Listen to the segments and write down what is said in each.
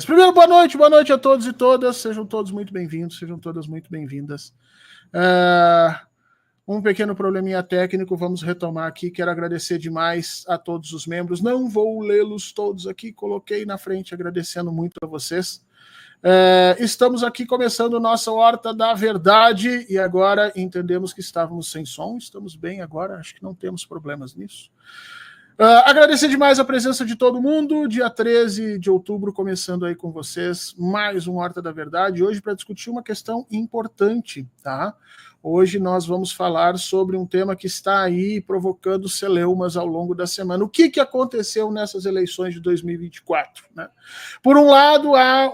Primeiro, boa noite a todos e todas, sejam todos muito bem-vindos, sejam todas muito bem-vindas. Um pequeno probleminha técnico, vamos retomar aqui, quero agradecer demais a todos os membros, não vou lê-los todos aqui, coloquei na frente agradecendo muito a vocês. Estamos aqui começando nossa Horta da Verdade e agora entendemos que estávamos sem som, estamos bem agora, acho que não temos problemas nisso. Agradecer demais a presença de todo mundo, dia 13 de outubro, começando aí com vocês, mais um Horta da Verdade, hoje para discutir uma questão importante, tá? Hoje nós vamos falar sobre um tema que está aí provocando celeumas ao longo da semana. O que aconteceu nessas eleições de 2024, né? Por um lado, há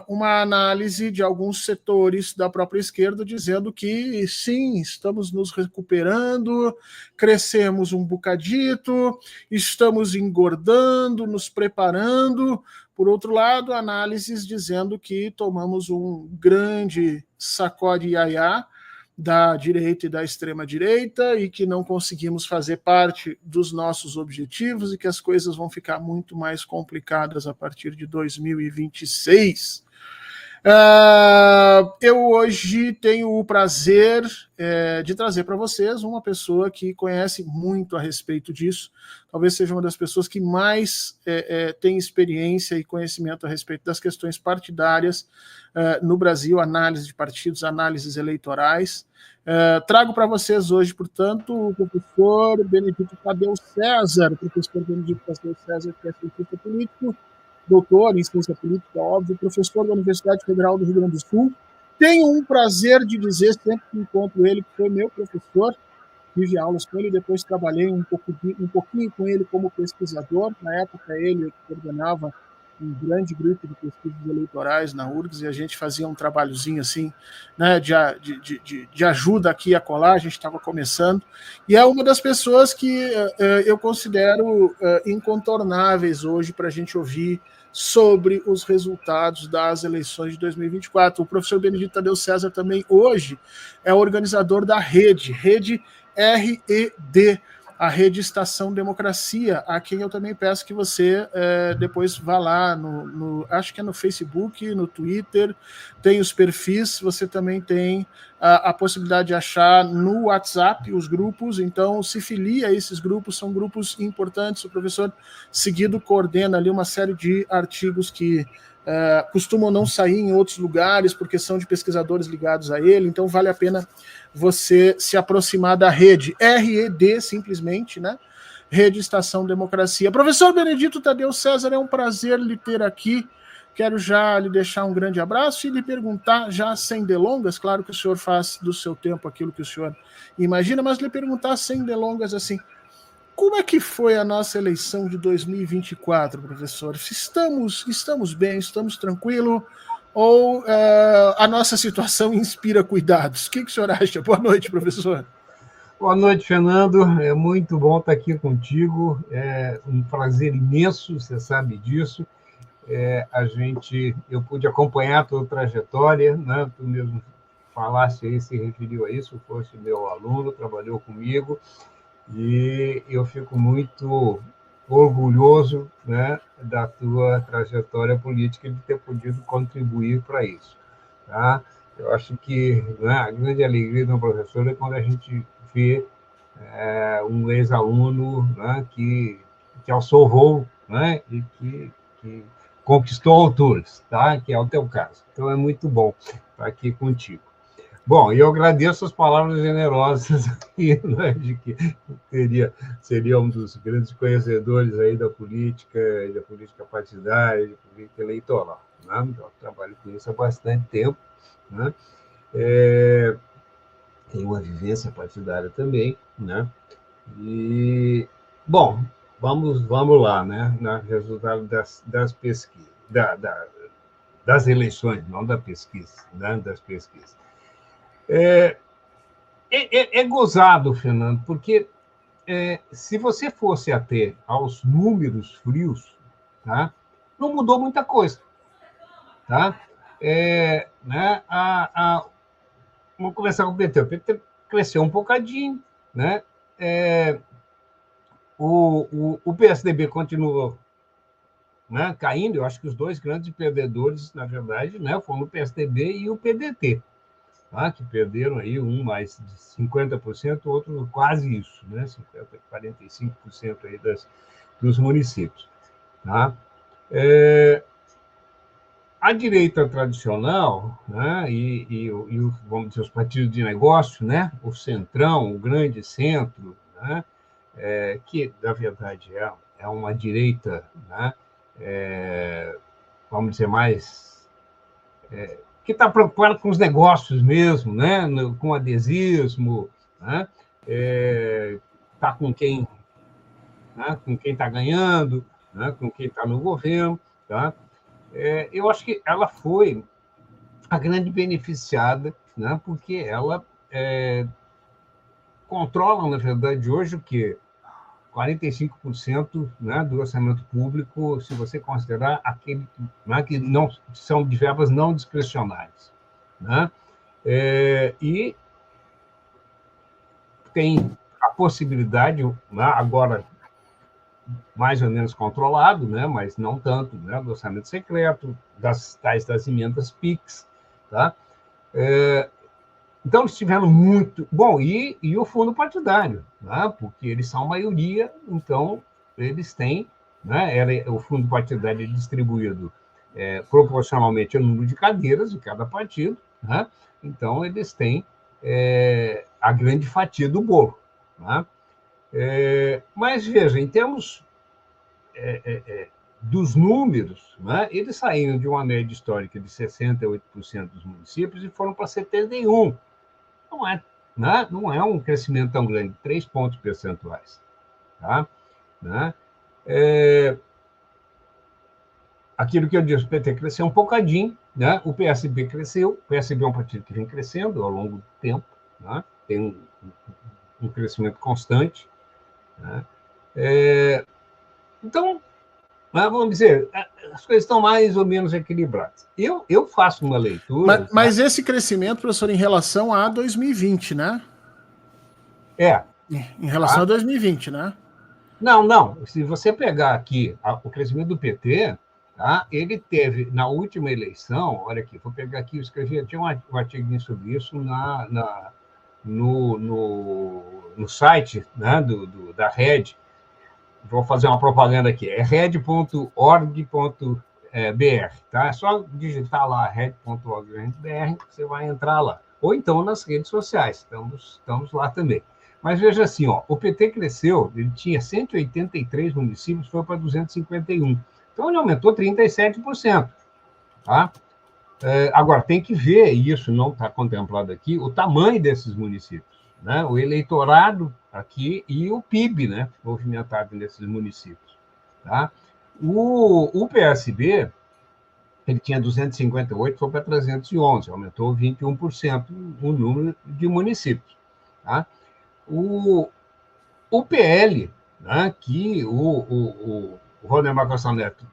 uma análise de alguns setores da própria esquerda dizendo que, sim, estamos nos recuperando, crescemos um bocadito, estamos engordando, nos preparando. Por outro lado, análises dizendo que tomamos um grande sacode iaiá da direita e da extrema-direita e que não conseguimos fazer parte dos nossos objetivos e que as coisas vão ficar muito mais complicadas a partir de 2026. Eu hoje tenho o prazer de trazer para vocês uma pessoa que conhece muito a respeito disso, talvez seja uma das pessoas que mais tem experiência e conhecimento a respeito das questões partidárias no Brasil, análise de partidos, análises eleitorais. Trago para vocês hoje, portanto, o professor Benedito Tadeu César, que é cientista político, doutor em ciência política, óbvio, professor da Universidade Federal do Rio Grande do Sul. Tenho um prazer de dizer, sempre que encontro ele, que foi meu professor, tive aulas com ele, depois trabalhei um pouquinho com ele como pesquisador. Na época, ele coordenava um grande grupo de pesquisas eleitorais na URGS e a gente fazia um trabalhozinho assim, né, de ajuda aqui a colar, a gente estava começando. E é uma das pessoas que eu considero incontornáveis hoje para a gente ouvir sobre os resultados das eleições de 2024. O professor Benedito Tadeu César também hoje é organizador da rede RED, a Rede Estação Democracia, a quem eu também peço que você depois vá lá, acho que é no Facebook, no Twitter, tem os perfis, você também tem a possibilidade de achar no WhatsApp os grupos, então se filia a esses grupos, são grupos importantes, o professor seguido coordena ali uma série de artigos que costumam não sair em outros lugares, porque são de pesquisadores ligados a ele, então vale a pena você se aproximar da rede, RED, simplesmente, né? Rede Estação Democracia. Professor Benedito Tadeu César, é um prazer lhe ter aqui, quero já lhe deixar um grande abraço e lhe perguntar, já sem delongas, claro que o senhor faz do seu tempo aquilo que o senhor imagina, mas lhe perguntar sem delongas, assim, como é que foi a nossa eleição de 2024, professor? Estamos bem, estamos tranquilos? Ou a nossa situação inspira cuidados? O que o senhor acha? Boa noite, professor. Boa noite, Fernando. É muito bom estar aqui contigo. É um prazer imenso, você sabe disso. Eu pude acompanhar a tua trajetória, né? Tu mesmo falaste aí, se referiu a isso, foste meu aluno, trabalhou comigo, e eu fico muito orgulhoso, né, da tua trajetória política e de ter podido contribuir para isso, tá? Eu acho que, né, a grande alegria do professor é quando a gente vê um ex-aluno, né, que alçou voo, né, e que conquistou alturas, tá? Que é o teu caso. Então é muito bom estar aqui contigo. Bom, eu agradeço as palavras generosas aqui, né, de que seria um dos grandes conhecedores aí da política partidária, de política eleitoral, né? Eu trabalho com isso há bastante tempo, né? Tenho uma vivência partidária também, né? E, bom, vamos lá, né? No resultado das pesquisas, das eleições, não da pesquisa, né? Das pesquisas. É gozado, Fernando, porque se você fosse até aos números frios, tá? Não mudou muita coisa, tá? Né? Vamos começar com o PT. O PT cresceu um bocadinho, né? O PSDB continuou né, caindo. Eu acho que os dois grandes perdedores, na verdade, né, foram o PSDB e o PDT, tá? Que perderam aí um mais de 50%, o outro quase isso, né, 50%, 45% aí dos municípios. Tá? A direita tradicional, né, vamos dizer, os partidos de negócio, né, o centrão, o grande centro, né, que, na verdade, é uma direita, né, vamos dizer, mais que está preocupada com os negócios mesmo, né, com adesismo, né, tá com quem, né, com quem está ganhando, né, com quem está no governo, tá? Eu acho que ela foi a grande beneficiada, né, porque ela controla, na verdade, hoje o quê? 45%, né, do orçamento público, se você considerar aquele, né, que não são de verbas não discricionárias, né? E tem a possibilidade, né, agora mais ou menos controlado, né, mas não tanto, né, do orçamento secreto, das emendas PIX, tá? Então, eles tiveram muito... Bom, e o fundo partidário, né? Porque eles são maioria, então eles têm... Né? O fundo partidário é distribuído proporcionalmente ao número de cadeiras de cada partido, né? Então eles têm a grande fatia do bolo. Né? Mas, veja, em termos dos números, né? Eles saíram de uma média histórica de 68% dos municípios e foram para 71%. Não é, né? Não é um crescimento tão grande, 3 pontos percentuais. Tá? Né? Aquilo que eu disse, o PT cresceu um bocadinho, né? O PSB cresceu, o PSB é um partido que vem crescendo ao longo do tempo, né? Tem um crescimento constante. Né? Então, vamos dizer, as coisas estão mais ou menos equilibradas. Eu faço uma leitura... Mas esse crescimento, professor, em relação a 2020, né? Em relação a 2020, né? Não. Se você pegar aqui o crescimento do PT, tá? Ele teve, na última eleição, olha aqui, vou pegar aqui, eu escrevi, tinha um artigo sobre isso no site, né, da Rede. Vou fazer uma propaganda aqui, é red.org.br, tá? É só digitar lá red.org.br, você vai entrar lá. Ou então nas redes sociais, estamos lá também. Mas veja assim, ó, o PT cresceu, ele tinha 183 municípios, foi para 251. Então ele aumentou 37%. Tá? Agora, tem que ver, e isso não está contemplado aqui, o tamanho desses municípios, né? O eleitorado aqui e o PIB, né, movimentado nesses municípios. Tá? O PSB, ele tinha 258, foi para 311, aumentou 21% o número de municípios. Tá? O PL, né, que o Valdemar Costa Neto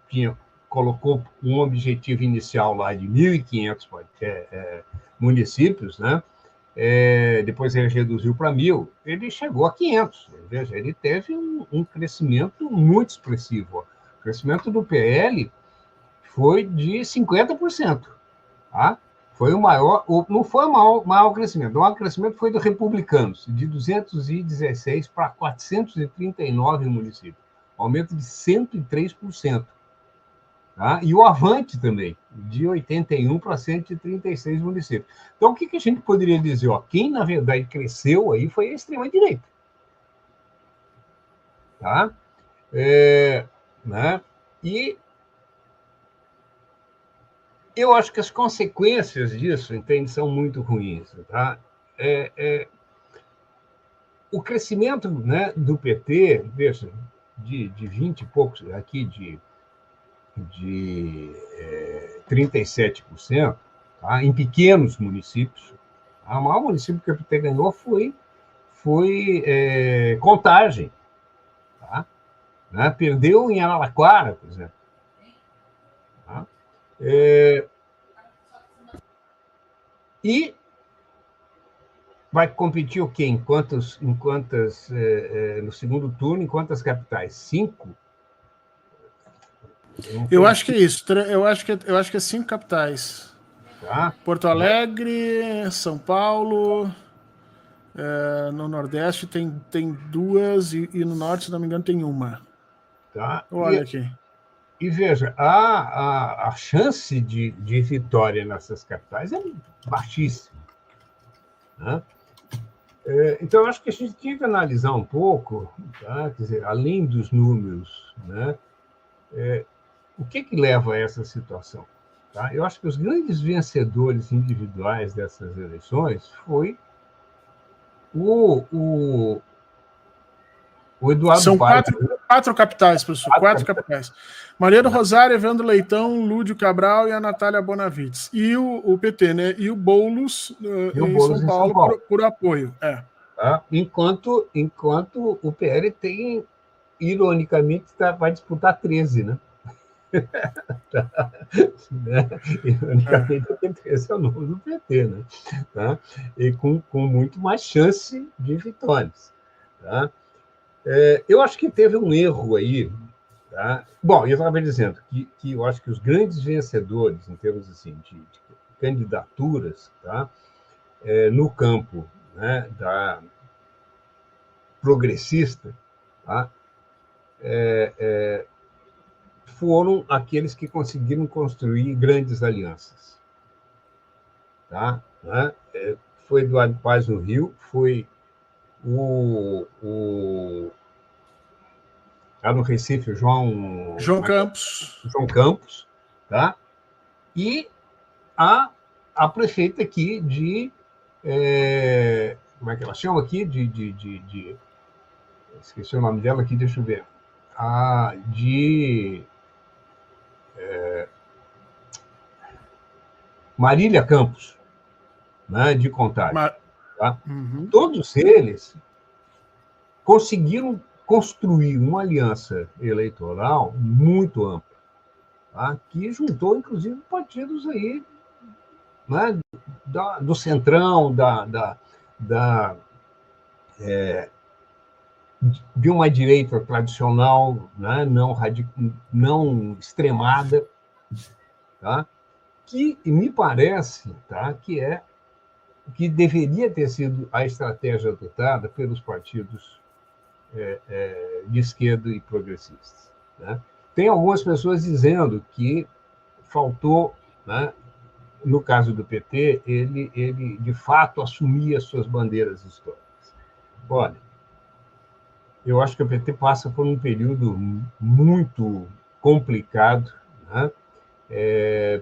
colocou um objetivo inicial lá de 1.500 municípios, né? Depois ele reduziu para 1.000, ele chegou a 500. Veja, ele teve um crescimento muito expressivo. O crescimento do PL foi de 50%. Tá? Foi o maior, não foi o maior crescimento. O maior crescimento foi do Republicanos, de 216 para 439 municípios. Aumento de 103%. Tá? E o Avante também, de 81 para 136 municípios. Então, o que a gente poderia dizer? Ó, quem, na verdade, cresceu aí foi a extrema-direita. Tá? Né? E eu acho que as consequências disso, entende, são muito ruins. Tá? O crescimento, né, do PT, veja, de 20 e poucos, aqui de 37%, tá? Em pequenos municípios. O maior município que o PT ganhou foi Contagem. Tá? Né? Perdeu em Araraquara, por exemplo. Tá? E vai competir o quê? No segundo turno, em quantas capitais? 5? Eu acho que é isso. Eu acho que é 5 capitais. Tá? Porto Alegre, São Paulo, no Nordeste tem 2 e no Norte, se não me engano, tem uma. Tá? Olha aqui. E veja, a chance de vitória nessas capitais é baixíssima. Né? Então, acho que a gente tinha que analisar um pouco, tá? Quer dizer, além dos números, né? O que leva a essa situação? Tá? Eu acho que os grandes vencedores individuais dessas eleições foi o Eduardo São Paes. quatro capitais, professor. 4 capitais. Maria do Rosário, Evandro Leitão, Lúdio Cabral e a Natália Bonavides. E o PT, né? E o Boulos em São Paulo, por apoio. Tá? Enquanto o PL tem, ironicamente, vai disputar 13, né? Ironicamente, o PT é o nome do PT, né? Tá? E com muito mais chance de vitórias. Tá? Eu acho que teve um erro aí. Tá? Bom, eu estava dizendo que eu acho que os grandes vencedores, em termos assim, de candidaturas, tá? No campo, né, da progressista, tá? Foram aqueles que conseguiram construir grandes alianças. Tá? Né? Foi Eduardo Paes no Rio, foi lá no Recife, o João Campos. João Campos, tá? E a prefeita aqui como é que ela chama aqui? Esqueci o nome dela aqui, deixa eu ver. Marília Campos, né, de Contagem. Tá? Todos eles conseguiram construir uma aliança eleitoral muito ampla, tá? Que juntou, inclusive, partidos aí, né, do centrão, de uma direita tradicional, né, não extremada, tá? Que me parece, tá, que deveria ter sido a estratégia adotada pelos partidos de esquerda e progressistas. Né? Tem algumas pessoas dizendo que faltou, né, no caso do PT, ele de fato assumia suas bandeiras históricas. Olha, eu acho que o PT passa por um período muito complicado, né?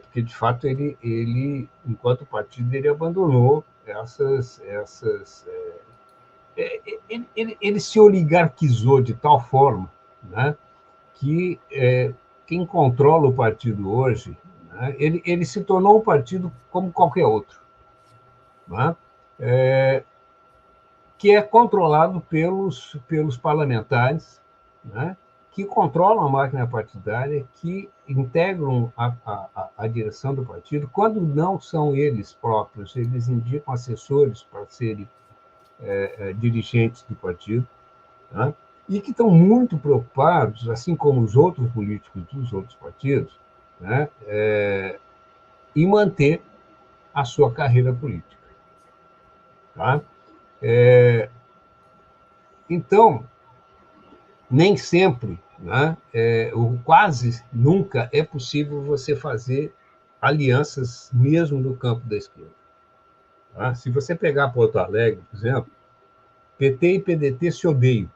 Porque de fato ele, enquanto partido, ele abandonou ele se oligarquizou de tal forma, né, que quem controla o partido hoje, né, ele se tornou um partido como qualquer outro, né, que é controlado pelos parlamentares, né, que controlam a máquina partidária, que integram a direção do partido. Quando não são eles próprios, eles indicam assessores para serem dirigentes do partido, né? E que estão muito preocupados, assim como os outros políticos dos outros partidos, né, em manter a sua carreira política. Tá? Então, nem sempre, né, ou quase nunca, é possível você fazer alianças mesmo no campo da esquerda. Tá? Se você pegar Porto Alegre, por exemplo, PT e PDT se odeiam.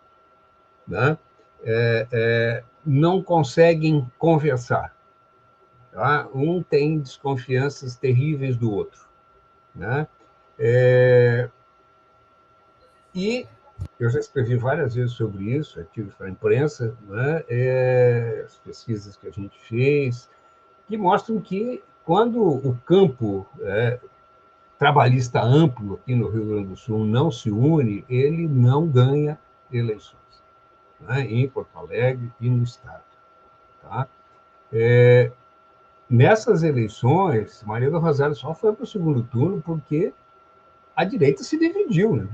Né? Não conseguem conversar. Tá? Um tem desconfianças terríveis do outro. Né? E eu já escrevi várias vezes sobre isso, artigos para a imprensa, né? As pesquisas que a gente fez, que mostram que quando o campo trabalhista amplo aqui no Rio Grande do Sul não se une, ele não ganha eleições, né? Em Porto Alegre e no Estado. Tá? Nessas eleições, Maria do Rosário só foi para o segundo turno porque a direita se dividiu. Né?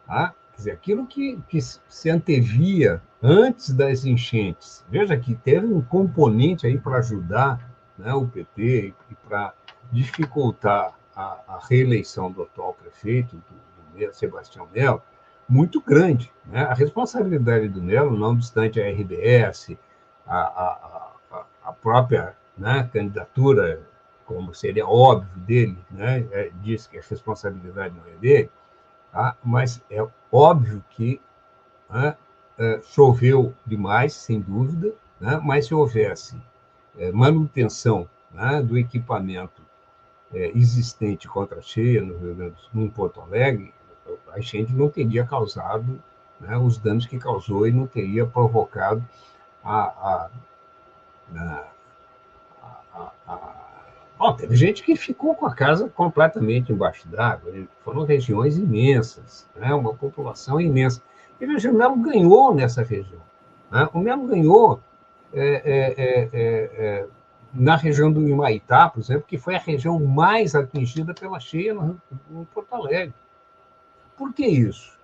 Tá? dizer, aquilo que se antevia antes das enchentes. Veja que teve um componente aí para ajudar, né, o PT e para dificultar a reeleição do atual prefeito, do Sebastião Melo, muito grande, né? A responsabilidade do Melo, não obstante a RBS, a própria, né, candidatura, como seria óbvio dele, né, diz que a responsabilidade não é dele, tá? Mas é óbvio que, né, choveu demais, sem dúvida, né? Mas se houvesse manutenção, né, do equipamento existente contra a cheia no Rio Grande do Sul, em Porto Alegre, a enchente não teria causado, né, os danos que causou e não teria provocado Bom, teve gente que ficou com a casa completamente embaixo d'água. Foram regiões imensas, né, uma população imensa. E o Melo ganhou nessa região, né? O Melo ganhou na região do Humaitá, por exemplo, que foi a região mais atingida pela cheia no Porto Alegre. Por que isso?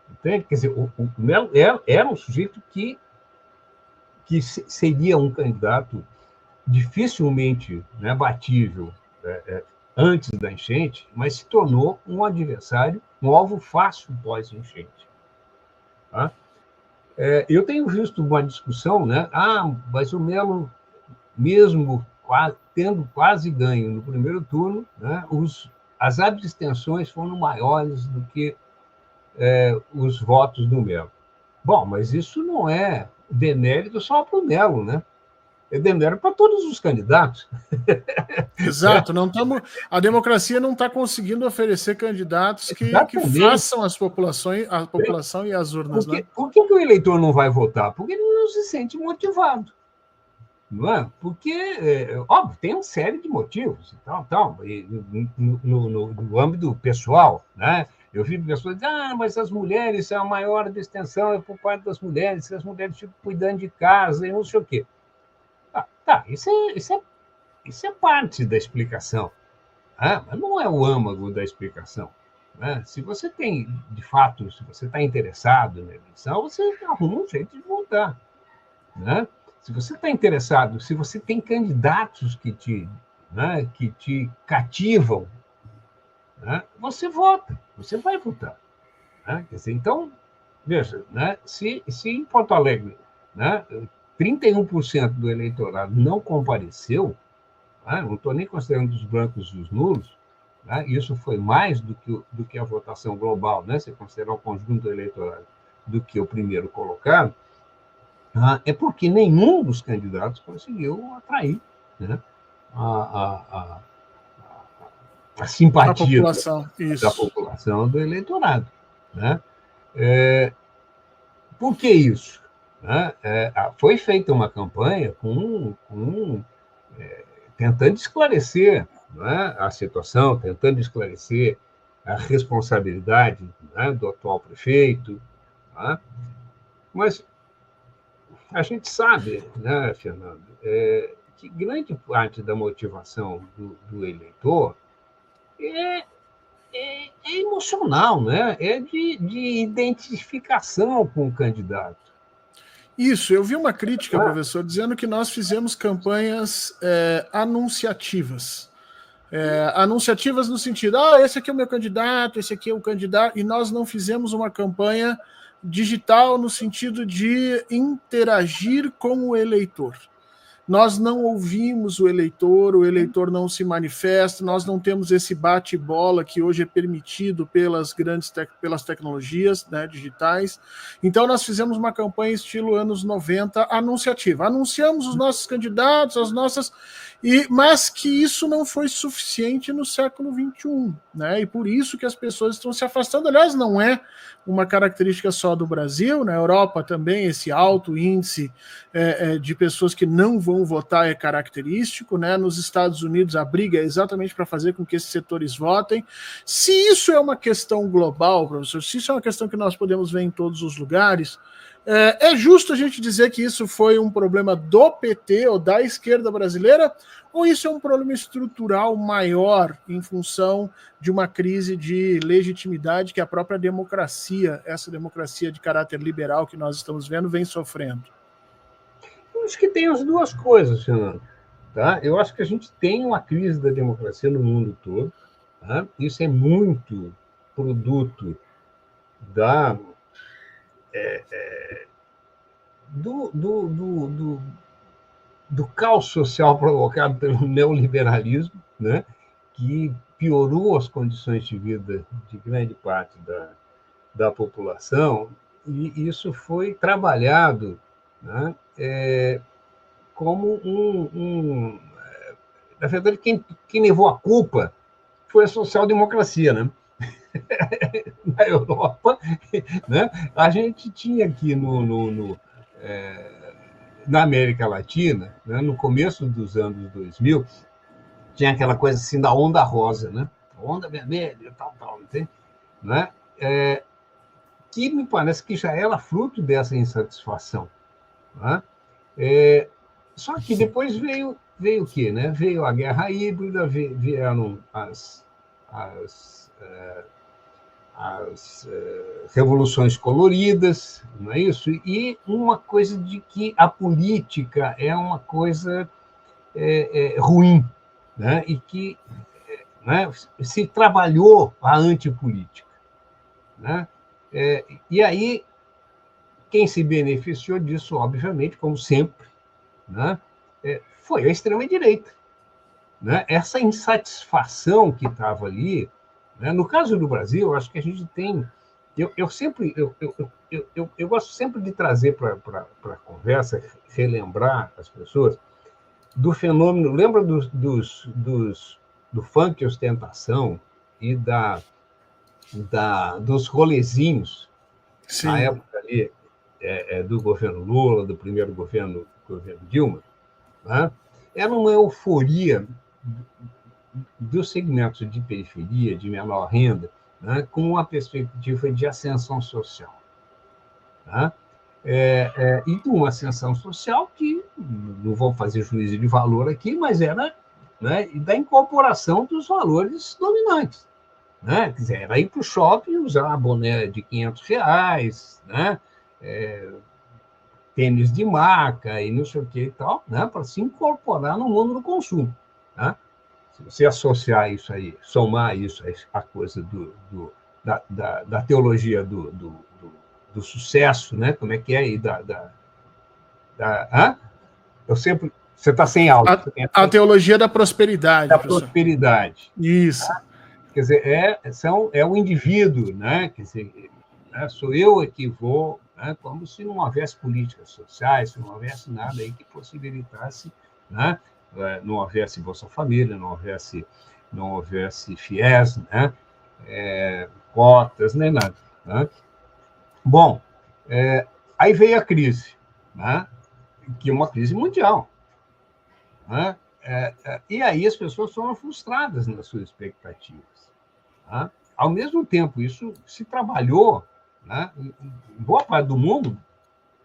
Entende? Quer dizer, o Melo era um sujeito que seria um candidato dificilmente, né, batível antes da enchente, mas se tornou um adversário, um alvo fácil pós-enchente. Tá? Eu tenho visto uma discussão, né? Mas o Melo, mesmo tendo quase ganho no primeiro turno, né, as abstenções foram maiores do que os votos do Melo. Bom, mas isso não é demérito só para o Melo, né? É demérito para todos os candidatos. Exato, a democracia não está conseguindo oferecer candidatos que façam a população e as urnas. Por que o eleitor não vai votar? Porque ele não se sente motivado. Não é? Porque, óbvio, tem uma série de motivos. No âmbito pessoal, né? Eu vi pessoas dizendo, mas as mulheres, a maior abstenção é por parte das mulheres, as mulheres ficam cuidando de casa e não sei o quê. Isso é parte da explicação, né? Mas não é o âmago da explicação, né? Se você tem, de fato, se você está interessado na eleição, você arruma um jeito de votar, né? Se você está interessado, se você tem candidatos que te cativam, né, você vota, você vai votar, né? Quer dizer, então, veja, né, se em Porto Alegre, né, 31% do eleitorado não compareceu, né, não estou nem considerando os brancos e os nulos, né, isso foi mais do que a votação global, né, se considerar o conjunto do eleitorado, do que o primeiro colocado, é porque nenhum dos candidatos conseguiu atrair, né, a simpatia da população, do eleitorado, né? Por que isso? Né? Foi feita uma campanha tentando esclarecer, né, a situação, tentando esclarecer a responsabilidade, né, do atual prefeito, né? Mas a gente sabe, né, Fernando, que grande parte da motivação do eleitor é emocional, né? É de identificação com o candidato. Isso, eu vi uma crítica, professor, dizendo que nós fizemos campanhas anunciativas. Anunciativas no sentido, esse aqui é o meu candidato, esse aqui é o candidato, e nós não fizemos uma campanha digital no sentido de interagir com o eleitor. Nós não ouvimos o eleitor não se manifesta, nós não temos esse bate-bola que hoje é permitido pelas tecnologias, né, digitais. Então nós fizemos uma campanha estilo anos 90 anunciativa. Anunciamos os nossos candidatos, mas que isso não foi suficiente no século XXI, né? E por isso que as pessoas estão se afastando. Aliás, não é uma característica só do Brasil, na Europa também esse alto índice de pessoas que não vão votar é característico, né? Nos Estados Unidos a briga é exatamente para fazer com que esses setores votem. Se isso é uma questão global, professor, se isso é uma questão que nós podemos ver em todos os lugares, É justo a gente dizer que isso foi um problema do PT ou da esquerda brasileira, ou isso é um problema estrutural maior em função de uma crise de legitimidade que a própria democracia, essa democracia de caráter liberal que nós estamos vendo, vem sofrendo? Eu acho que tem as duas coisas, Fernando. Tá? Eu acho que a gente tem uma crise da democracia no mundo todo. Tá? Isso é muito produto do caos social provocado pelo neoliberalismo, né? Que piorou as condições de vida de grande parte da população, e isso foi trabalhado, né? Como na verdade, quem levou a culpa foi a social-democracia, né? Na Europa, né? A gente tinha aqui na América Latina, né? No começo dos anos 2000, tinha aquela coisa assim da onda rosa, né? Onda vermelha e tal, entende? Né? Que me parece que já era fruto dessa insatisfação. Né? Só que depois veio o quê? Né? Veio a guerra híbrida, vieram as revoluções coloridas, não é isso? E uma coisa de que a política é uma coisa ruim, né? E que, né, se trabalhou a antipolítica. Né? E aí, quem se beneficiou disso, obviamente, como sempre, né, foi a extrema-direita. Né? Essa insatisfação que estava ali, né? No caso do Brasil, acho que a gente tem... Eu gosto sempre de trazer para a conversa, relembrar as pessoas do fenômeno... Lembra do funk ostentação e dos rolezinhos, Sim. na época ali, do governo Lula, do primeiro governo Dilma, né? Era uma euforia dos segmentos de periferia, de menor renda, né? Com uma perspectiva de ascensão social. Né? E de uma ascensão social que, não vou fazer juízo de valor aqui, mas era, né, da incorporação dos valores dominantes. Né? Quer dizer, era ir para o shopping, usar boné de R$500, né? Tênis de marca e não sei o que e tal, né? Para se incorporar no mundo do consumo. Né? Se você associar isso aí, somar isso à coisa da teologia do sucesso, né? Como é que é aí? Eu sempre... Você está sem áudio. A teologia da prosperidade. Da prosperidade. Isso. Tá? Quer dizer, é o indivíduo, né? Quer dizer, né? Sou eu que vou, né? Como se não houvesse políticas sociais, se não houvesse nada aí que possibilitasse, né? Não houvesse Bolsa Família, não houvesse FIES, né? Cotas, nem nada. Né? Bom, aí veio a crise, né? Que é uma crise mundial. Né? E aí as pessoas foram frustradas nas suas expectativas. Né? Ao mesmo tempo, isso se trabalhou, né, em boa parte do mundo.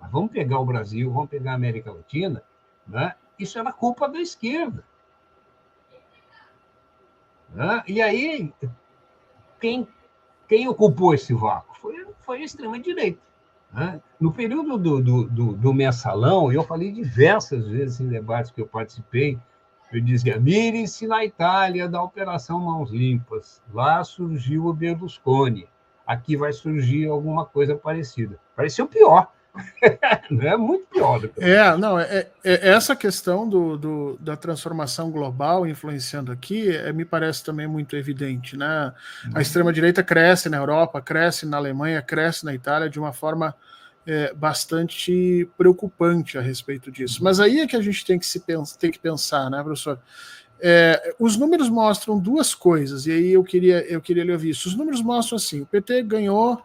Mas vamos pegar o Brasil, vamos pegar a América Latina, né? Isso era culpa da esquerda. Né? E aí, quem ocupou esse vácuo? Foi a extrema-direita. Né? No período do mensalão, eu falei diversas vezes em debates que eu participei, eu dizia, mire-se na Itália da Operação Mãos Limpas, lá surgiu o Berlusconi, aqui vai surgir alguma coisa parecida. Pareceu pior. É muito pior. Essa questão da transformação global influenciando aqui me parece também muito evidente. Né? A extrema-direita cresce na Europa, cresce na Alemanha, cresce na Itália de uma forma bastante preocupante a respeito disso. Mas aí é que a gente tem que pensar, né, professor? Os números mostram duas coisas, e aí eu queria lhe ouvir isso. Os números mostram assim, o PT ganhou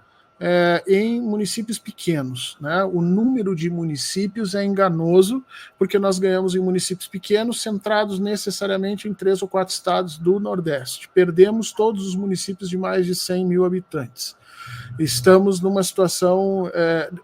em municípios pequenos. Né? O número de municípios é enganoso, porque nós ganhamos em municípios pequenos, centrados necessariamente em 3 ou 4 estados do Nordeste. Perdemos todos os municípios de mais de 100 mil habitantes. Estamos numa situação...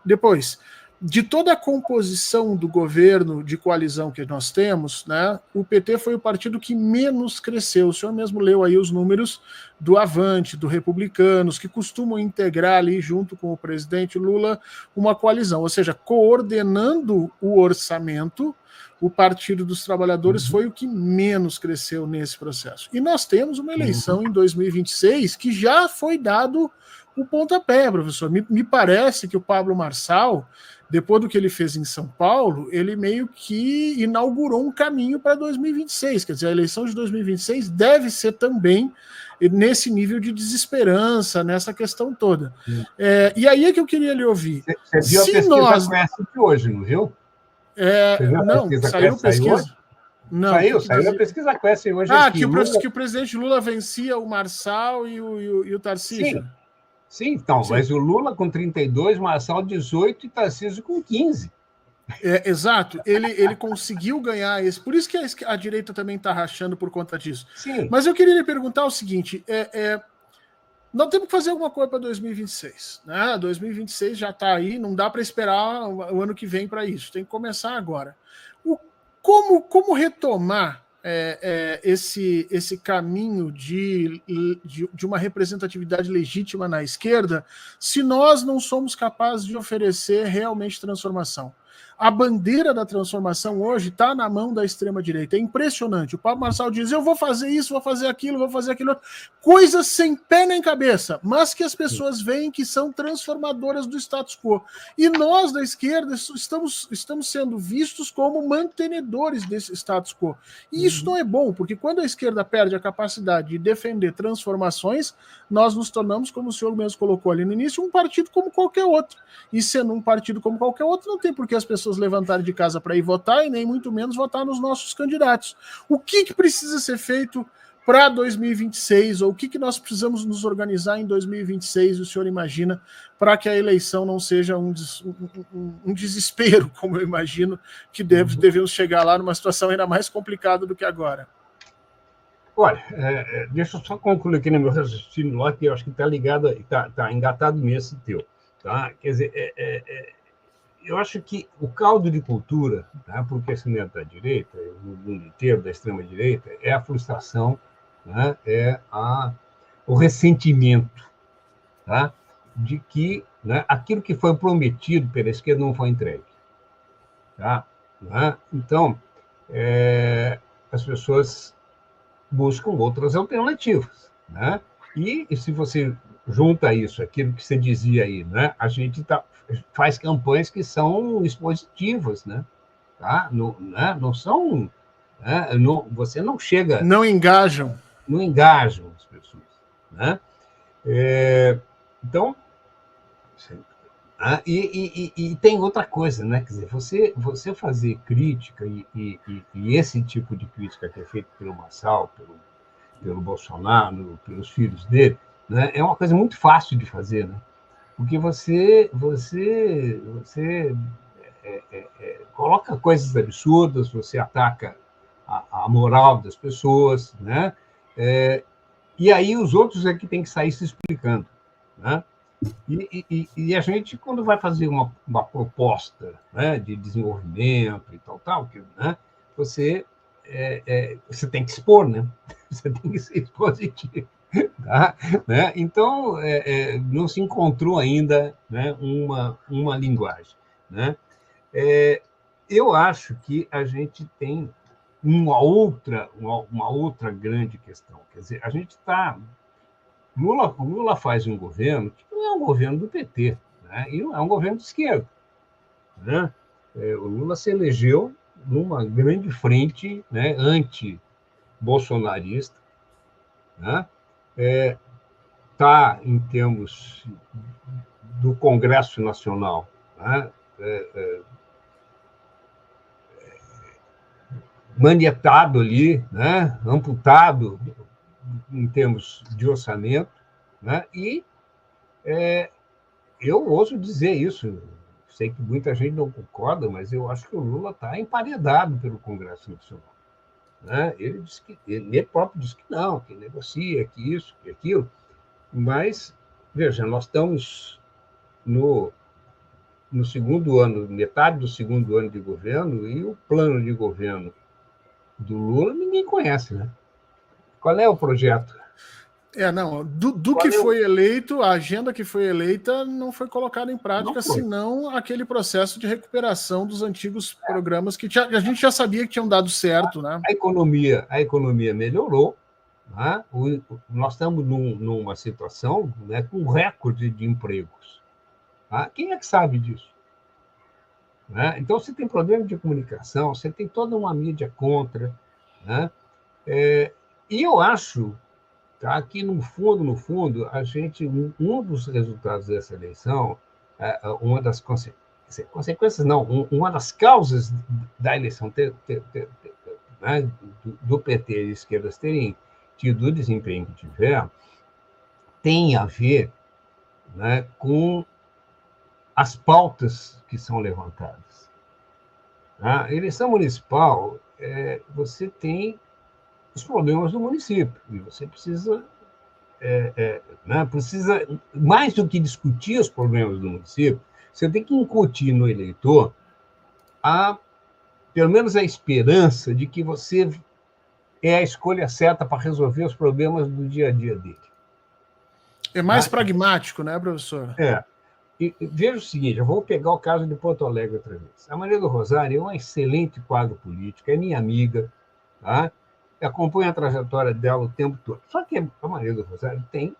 Depois, de toda a composição do governo de coalizão que nós temos, né, o PT foi o partido que menos cresceu. O senhor mesmo leu aí os números do Avante, do Republicanos, que costumam integrar ali, junto com o presidente Lula, uma coalizão, ou seja, coordenando o orçamento. O Partido dos Trabalhadores foi o que menos cresceu nesse processo. E nós temos uma eleição em 2026 que já foi dado o pontapé, professor. Me parece que o Pablo Marçal, depois do que ele fez em São Paulo, ele meio que inaugurou um caminho para 2026. Quer dizer, a eleição de 2026 deve ser também nesse nível de desesperança, nessa questão toda. E aí é que eu queria lhe ouvir. Você viu a pesquisa Quest de hoje, não viu? Não, saiu pesquisa. Não, saiu a pesquisa Quest hoje. Que o presidente Lula vencia o Marçal e o Tarcísio. Sim, então, mas o Lula com 32, Marçal 18 e Tarcísio com 15. Exato, ele conseguiu ganhar esse. Por isso que a direita também está rachando por conta disso. Sim. Mas eu queria lhe perguntar o seguinte: nós temos que fazer alguma coisa para 2026. Né? 2026 já está aí, não dá para esperar o ano que vem para isso, tem que começar agora. Como retomar esse caminho de uma representatividade legítima na esquerda se nós não somos capazes de oferecer realmente transformação? A bandeira da transformação hoje está na mão da extrema-direita. É impressionante. O Pablo Marçal diz, eu vou fazer isso, vou fazer aquilo, vou fazer aquilo. Coisas sem pé nem cabeça, mas que as pessoas veem que são transformadoras do status quo. E nós, da esquerda, estamos sendo vistos como mantenedores desse status quo. E isso não é bom, porque quando a esquerda perde a capacidade de defender transformações, nós nos tornamos, como o senhor mesmo colocou ali no início, um partido como qualquer outro. E sendo um partido como qualquer outro, não tem por que as pessoas levantarem de casa para ir votar e nem muito menos votar nos nossos candidatos. O que precisa ser feito para 2026, ou o que nós precisamos nos organizar em 2026, o senhor imagina, para que a eleição não seja um desespero, como eu imagino, que devemos chegar lá numa situação ainda mais complicada do que agora? Olha, deixa eu só concluir aqui no meu raciocínio lá, que eu acho que está ligado, está engatado nesse teu. Tá? Quer dizer, eu acho que o caldo de cultura, tá, para o crescimento da direita, no mundo inteiro, da extrema-direita, é a frustração, né, o ressentimento, tá, de que, né, aquilo que foi prometido pela esquerda não foi entregue. Tá, né? Então, as pessoas buscam outras alternativas. Né? E se você junta isso, aquilo que você dizia aí, né, a gente faz campanhas que são expositivas, né? Tá? Não são... Né? Você não chega... Não engajam. Não engajam as pessoas. Né? Então... E tem outra coisa, né? Quer dizer, você fazer crítica, e esse tipo de crítica que é feito pelo Marçal, pelo Bolsonaro, pelos filhos dele, né, é uma coisa muito fácil de fazer, né? Porque você coloca coisas absurdas, você ataca a moral das pessoas, né? E aí os outros é que tem que sair se explicando, né? E a gente, quando vai fazer uma proposta, né, de desenvolvimento e tal, né, você tem que expor, né? Você tem que ser expositivo. Tá? Né? Então, não se encontrou ainda, né, uma linguagem. Né? Eu acho que a gente tem uma outra grande questão. Quer dizer, a gente está... Lula faz um governo que não é um governo do PT, né? E não é um governo de esquerda. Né? O Lula se elegeu numa grande frente, né, anti-bolsonarista, né? Está, em termos do Congresso Nacional, né, manietado ali, né, amputado em termos de orçamento, né, e eu ouso dizer isso, sei que muita gente não concorda, mas eu acho que o Lula está emparedado pelo Congresso Nacional. Né? Ele próprio disse que não, que negocia, que isso, que aquilo. Mas, veja, nós estamos no no segundo ano, metade do segundo ano de governo, e o plano de governo do Lula ninguém conhece, né? Qual é o projeto? Não, do que foi eleito, a agenda que foi eleita não foi colocada em prática, senão aquele processo de recuperação dos antigos programas que a gente já sabia que tinham dado certo, né? A economia melhorou, né? Nós estamos numa situação, né, com recorde de empregos. Tá? Quem é que sabe disso? Né? Então, você tem problema de comunicação, você tem toda uma mídia contra, né? E eu acho, tá, que, no fundo, a gente, um dos resultados dessa eleição, uma das consequências, não, uma das causas da eleição né, do PT e de esquerdas terem tido o desempenho que tiveram, tem a ver, né, com as pautas que são levantadas. A eleição municipal, você tem os problemas do município, e você precisa, né, mais do que discutir os problemas do município, você tem que incutir no eleitor pelo menos a esperança de que você é a escolha certa para resolver os problemas do dia a dia dele. É mais pragmático, né, professor? E veja o seguinte, eu vou pegar o caso de Porto Alegre outra vez. A Maria do Rosário é um excelente quadro político, é minha amiga, tá? Eu acompanho a trajetória dela o tempo todo. Só que a Maria do Rosário tem,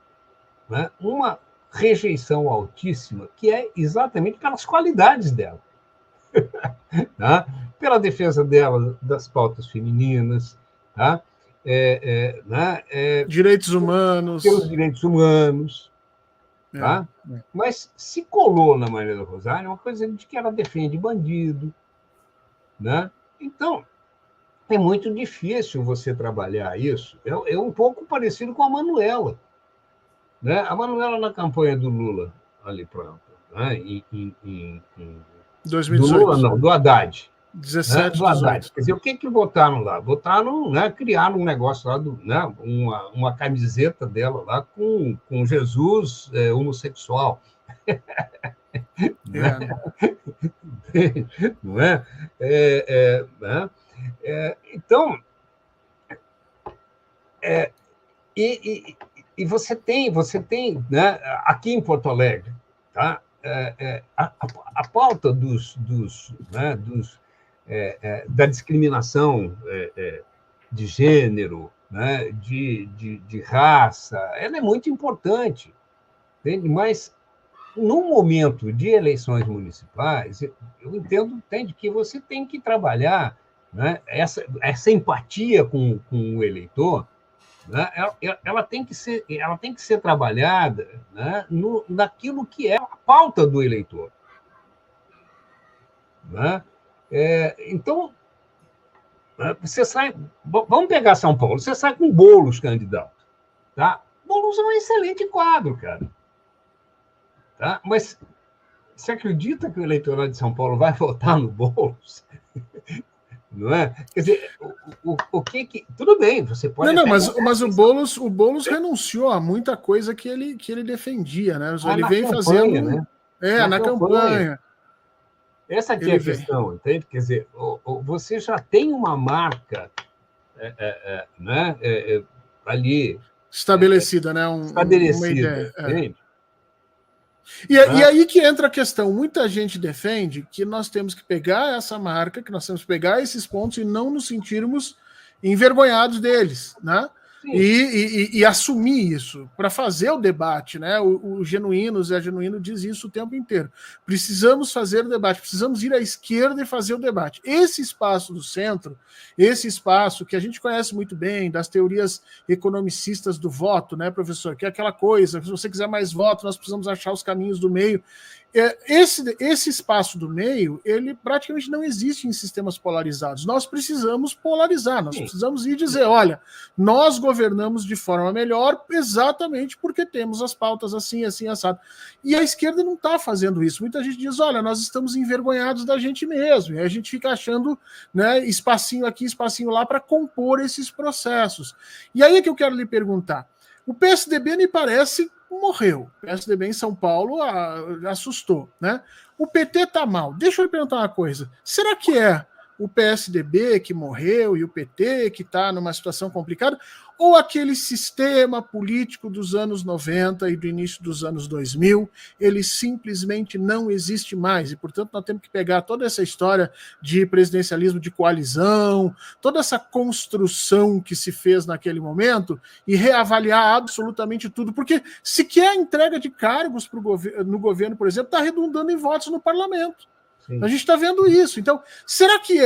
né, uma rejeição altíssima, que é exatamente pelas qualidades dela. Tá? Pela defesa dela das pautas femininas, tá? Direitos humanos. Pelos direitos humanos. Tá? Mas se colou na Maria do Rosário uma coisa de que ela defende bandido. Né? Então, é muito difícil você trabalhar isso. É um pouco parecido com a Manuela. Né? A Manuela, na campanha do Lula, ali pronto, né? em 2018. Do Lula, não, do Haddad. 17, né? 18. Quer dizer, o que votaram lá? Votaram, né, criaram um negócio lá, né, uma camiseta dela lá com Jesus homossexual. Não é? Então, e você tem, né, aqui em Porto Alegre, tá? A pauta da discriminação de gênero, né, de raça, ela é muito importante, entende? Mas, no momento de eleições municipais, eu entendo que você tem que trabalhar, né, essa empatia com o eleitor, né, ela tem que ser trabalhada, né, naquilo que é a pauta do eleitor. Né? Então, você sai... Vamos pegar São Paulo. Você sai com Boulos candidato. Tá? Boulos é um excelente quadro, cara. Tá? Mas você acredita que o eleitorado de São Paulo vai votar no Boulos? Não é? Quer dizer, o que... Tudo bem, você pode... Mas o Boulos renunciou a muita coisa que ele defendia, né? Ele vem fazendo... Né? Na campanha. Essa aqui é a questão, entende? Quer dizer, você já tem uma marca né, ali... Estabelecida, né? Estabelecida, uma ideia. Entende? E aí que entra a questão. Muita gente defende que nós temos que pegar essa marca, que nós temos que pegar esses pontos e não nos sentirmos envergonhados deles, né? E assumir isso para fazer o debate, né? O Genuíno, Zé Genuíno diz isso o tempo inteiro. Precisamos fazer o debate, precisamos ir à esquerda e fazer o debate. Esse espaço do centro, esse espaço que a gente conhece muito bem das teorias economicistas do voto, né, professor? Que é aquela coisa, se você quiser mais voto, nós precisamos achar os caminhos do meio. Esse espaço do meio, ele praticamente não existe em sistemas polarizados. Nós precisamos polarizar, nós precisamos ir dizer, olha, nós governamos de forma melhor exatamente porque temos as pautas assim, assim, assado. E a esquerda não está fazendo isso. Muita gente diz, olha, nós estamos envergonhados da gente mesmo. E a gente fica achando, né, espacinho aqui, espacinho lá para compor esses processos. E aí é que eu quero lhe perguntar. O PSDB me parece morreu. O PSDB em São Paulo assustou, né? O PT está mal. Deixa eu lhe perguntar uma coisa. Será que é o PSDB que morreu e o PT que está numa situação complicada? Ou aquele sistema político dos anos 90 e do início dos anos 2000, ele simplesmente não existe mais? E, portanto, nós temos que pegar toda essa história de presidencialismo de coalizão, toda essa construção que se fez naquele momento e reavaliar absolutamente tudo. Porque se quer a entrega de cargos no governo, por exemplo, está redundando em votos no parlamento. Sim. A gente está vendo isso. Então, será que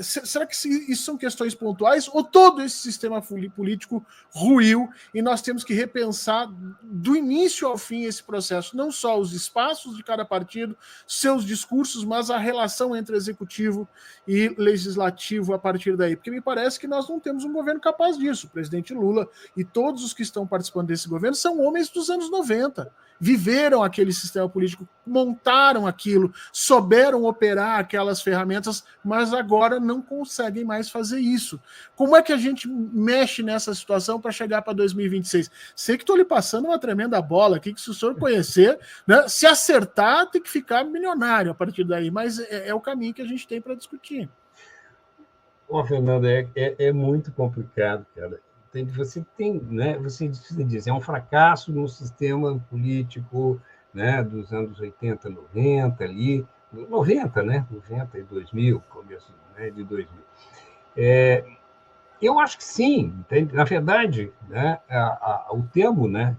será que isso são questões pontuais ou todo esse sistema político ruiu e nós temos que repensar do início ao fim esse processo? Não só os espaços de cada partido, seus discursos, mas a relação entre executivo e legislativo a partir daí. Porque me parece que nós não temos um governo capaz disso. O presidente Lula e todos os que estão participando desse governo são homens dos anos 90. Viveram aquele sistema político, montaram aquilo, souberam operar aquelas ferramentas, mas agora não conseguem mais fazer isso. Como é que a gente mexe nessa situação para chegar para 2026? Sei que estou lhe passando uma tremenda bola aqui, que se o senhor conhecer, né, se acertar, tem que ficar milionário a partir daí, mas é o caminho que a gente tem para discutir. Bom, Fernando, é muito complicado, cara. Você tem, né? Você diz, é um fracasso no sistema político, né, dos anos 80, 90 ali, 90, né? 90 e 2000, começo, né, de 2000. Eu acho que sim, entende? Na verdade, né, o termo, né,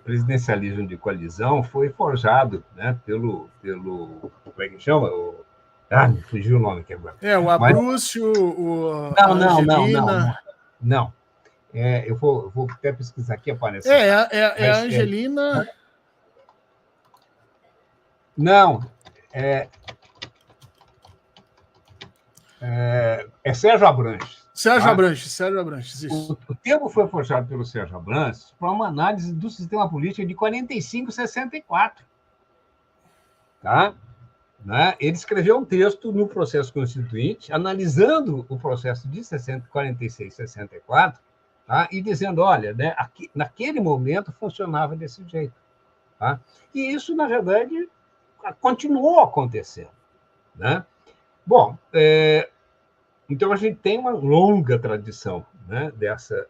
presidencialismo de coalizão foi forjado, né, pelo como é que chama? Me fugiu o nome aqui agora. O Abrúcio, a Angelina... Não. Eu vou até pesquisar aqui, aparece. A Angelina... Não. Sérgio Abranches. Sérgio Abranches, isso. O termo foi forjado pelo Sérgio Abranches para uma análise do sistema político de 45 e 64. Tá? Né? Ele escreveu um texto no processo constituinte, analisando o processo de 46 e 64, tá? E dizendo, olha, né, naquele momento funcionava desse jeito. Tá? E isso, na verdade, continuou acontecendo. Né? Bom, então a gente tem uma longa tradição, né, dessa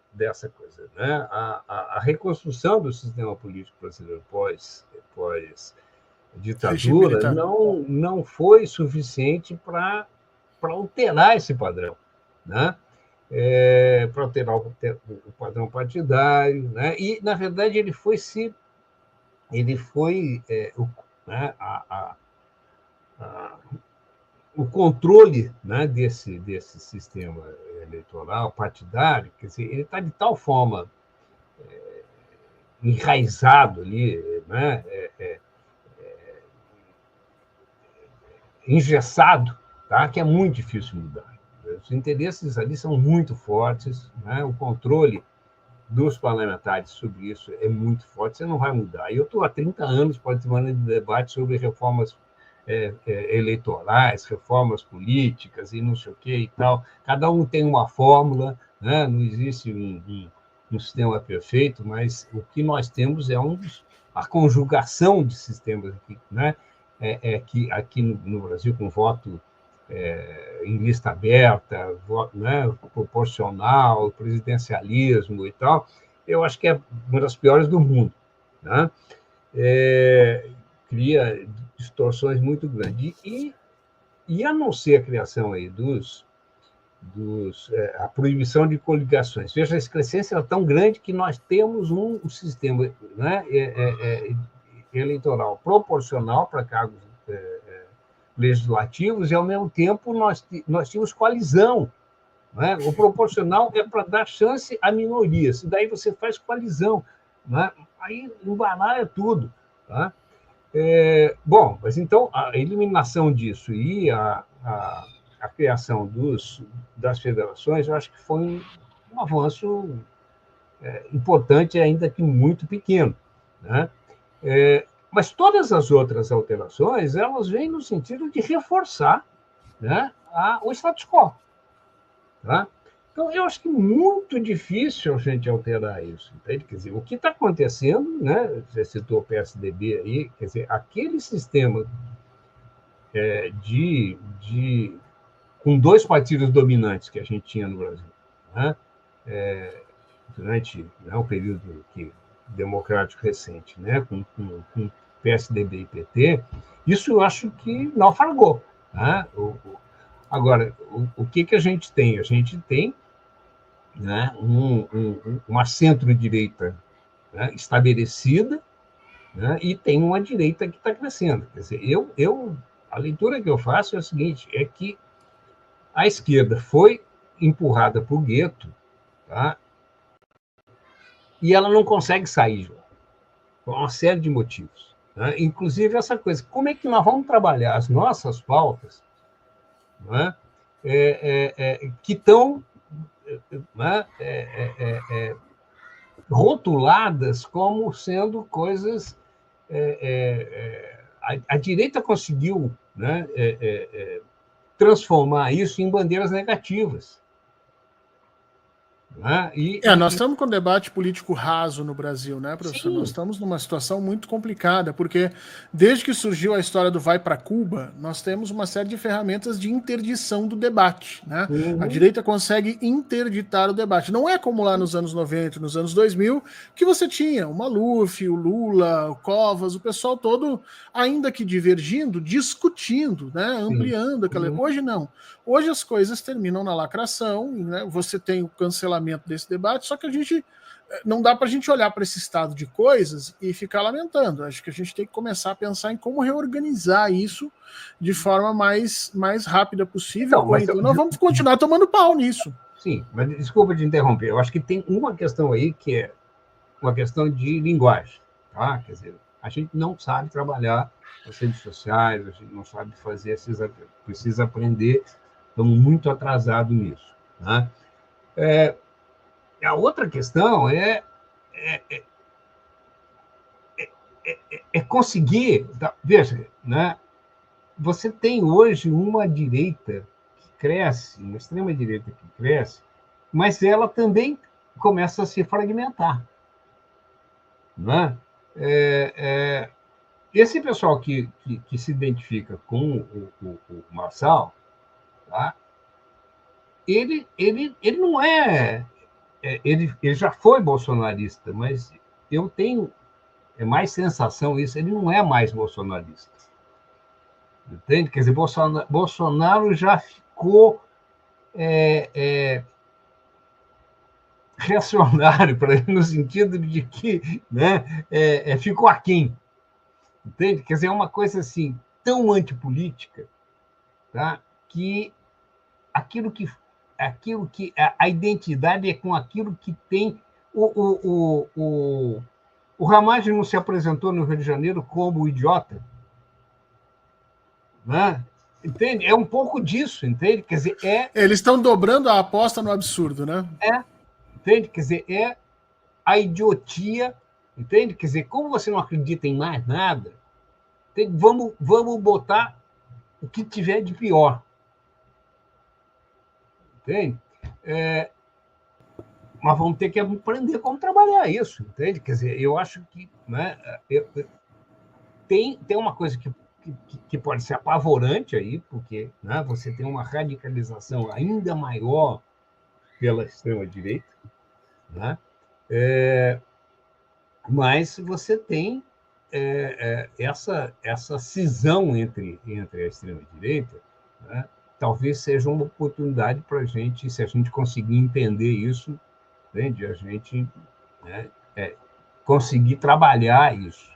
coisa. Né? A reconstrução do sistema político brasileiro pós-ditadura não foi suficiente para alterar esse padrão, né? Para alterar o padrão partidário, né? E, na verdade, o controle, né, desse sistema eleitoral partidário, quer dizer, ele está de tal forma enraizado ali, né, engessado, tá, que é muito difícil mudar. Os interesses ali são muito fortes, né, o controle dos parlamentares sobre isso é muito forte, você não vai mudar. E eu estou há 30 anos participando de debate sobre reformas eleitorais, reformas políticas e não sei o que e tal. Cada um tem uma fórmula, né? Não existe um sistema perfeito, mas o que nós temos é a conjugação de sistemas aqui, né? Que aqui no Brasil, com voto em lista aberta, voto, né, proporcional, presidencialismo e tal, eu acho que é uma das piores do mundo. Né? Cria distorções muito grandes. E a não ser a criação aí a proibição de coligações. Veja, a excrescência é tão grande que nós temos um sistema, né, eleitoral proporcional para cargos legislativos e, ao mesmo tempo, nós tínhamos coalizão. Né? O proporcional é para dar chance a minorias, e daí você faz coalizão. Né? Aí embaralha tudo. Tá? Bom, mas então a eliminação disso e a criação das federações, eu acho que foi um avanço importante, ainda que muito pequeno. Né? Mas todas as outras alterações, elas vêm no sentido de reforçar, né, o status quo. Tá? Então, eu acho que é muito difícil a gente alterar isso, entende? Quer dizer, o que está acontecendo, né? Você citou o PSDB aí, quer dizer, aquele sistema com dois partidos dominantes que a gente tinha no Brasil, né? Durante, né, o período democrático recente, né? Com PSDB e PT, isso eu acho que naufragou, né? Agora, o que a gente tem? A gente tem, né, uma centro-direita, né, estabelecida, né, e tem uma direita que está crescendo. Quer dizer, a leitura que eu faço é a seguinte, é que a esquerda foi empurrada para o gueto, tá, e ela não consegue sair, por uma série de motivos. Né? Inclusive essa coisa, como é que nós vamos trabalhar as nossas pautas, né, que estão, né, rotuladas como sendo coisas... a direita conseguiu, né, transformar isso em bandeiras negativas. Né? Nós estamos com um debate político raso no Brasil, né, professor? Sim. Nós estamos numa situação muito complicada, porque desde que surgiu a história do Vai para Cuba, nós temos uma série de ferramentas de interdição do debate, né? Uhum. A direita consegue interditar o debate. Não é como lá nos anos 90, nos anos 2000, que você tinha o Maluf, o Lula, o Covas, o pessoal todo, ainda que divergindo, discutindo, né, ampliando aquela... Uhum. Hoje não. Hoje as coisas terminam na lacração, né? Você tem o cancelamento desse debate, só que a gente não dá para a gente olhar para esse estado de coisas e ficar lamentando. Acho que a gente tem que começar a pensar em como reorganizar isso de forma mais rápida possível. Então nós vamos continuar tomando pau nisso. Sim, mas desculpa te interromper. Eu acho que tem uma questão aí que é uma questão de linguagem. Tá? Quer dizer, a gente não sabe trabalhar nas redes sociais, a gente não sabe fazer precisa aprender. Estamos muito atrasados nisso. Né? A outra questão é conseguir... Veja, né? Você tem hoje uma direita que cresce, uma extrema-direita que cresce, mas ela também começa a se fragmentar. Né? Esse pessoal que se identifica com o Marçal, tá? Ele não é... Ele já foi bolsonarista, mas eu tenho mais sensação isso, ele não é mais bolsonarista. Entende? Quer dizer, Bolsonaro já ficou reacionário para ele, no sentido de que, né, ficou aquém. Entende? Quer dizer, é uma coisa assim, tão antipolítica, tá? Que aquilo que a identidade é com aquilo que tem. O Ramagem não se apresentou no Rio de Janeiro como idiota, né? Entende? É um pouco disso, entende? Quer dizer, eles estão dobrando a aposta no absurdo, né? Entende? Quer dizer, é a idiotia, entende? Quer dizer, como você não acredita em mais nada, entende? Vamos botar o que tiver de pior. Entende? Mas vamos ter que aprender como trabalhar isso, entende? Quer dizer, eu acho que, né, tem uma coisa que pode ser apavorante aí, porque, né, você tem uma radicalização ainda maior pela extrema-direita, né? Mas você tem essa cisão entre a extrema-direita, né? Talvez seja uma oportunidade para a gente, se a gente conseguir entender isso, entende? A gente, né, conseguir trabalhar isso.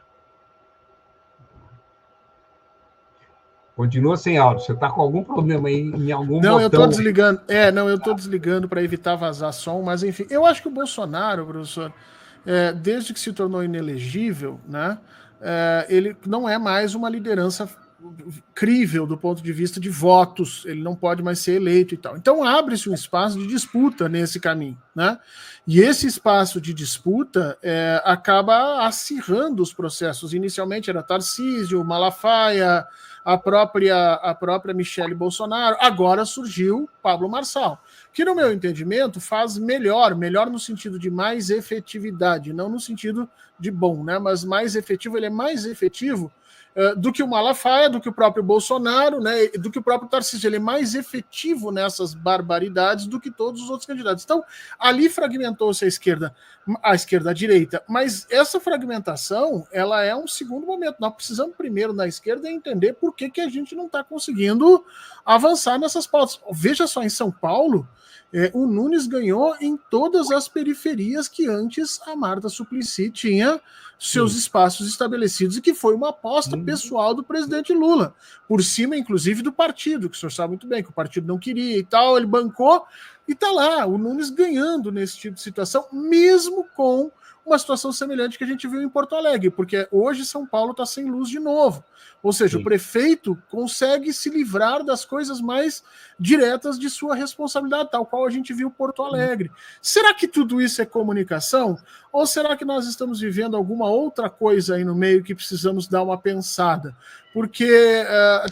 Continua sem áudio. Você está com algum problema aí em algum botão? Não, eu estou desligando. Eu estou desligando para evitar vazar som, mas enfim, eu acho que o Bolsonaro, professor, desde que se tornou inelegível, né, ele não é mais uma liderança crível do ponto de vista de votos, ele não pode mais ser eleito e tal. Então abre-se um espaço de disputa nesse caminho, né? E esse espaço de disputa acaba acirrando os processos. Inicialmente era Tarcísio, Malafaia, a própria Michele Bolsonaro, agora surgiu Pablo Marçal, que no meu entendimento faz melhor no sentido de mais efetividade, não no sentido de bom, né? Mas mais efetivo, ele é mais efetivo do que o Malafaia, do que o próprio Bolsonaro, né, do que o próprio Tarcísio. Ele é mais efetivo nessas barbaridades do que todos os outros candidatos. Então, ali fragmentou-se a esquerda, a direita, mas essa fragmentação, ela é um segundo momento. Nós precisamos primeiro, na esquerda, entender por que a gente não está conseguindo avançar nessas pautas. Veja só, em São Paulo, o Nunes ganhou em todas as periferias que antes a Marta Suplicy tinha seus espaços estabelecidos, e que foi uma aposta pessoal do presidente Lula, por cima, inclusive, do partido, que o senhor sabe muito bem que o partido não queria e tal, ele bancou, e tá lá, o Nunes ganhando nesse tipo de situação, mesmo com uma situação semelhante que a gente viu em Porto Alegre, porque hoje São Paulo está sem luz de novo. Ou seja, o prefeito consegue se livrar das coisas mais diretas de sua responsabilidade, tal qual a gente viu em Porto Alegre. Será que tudo isso é comunicação? Ou será que nós estamos vivendo alguma outra coisa aí no meio que precisamos dar uma pensada? Porque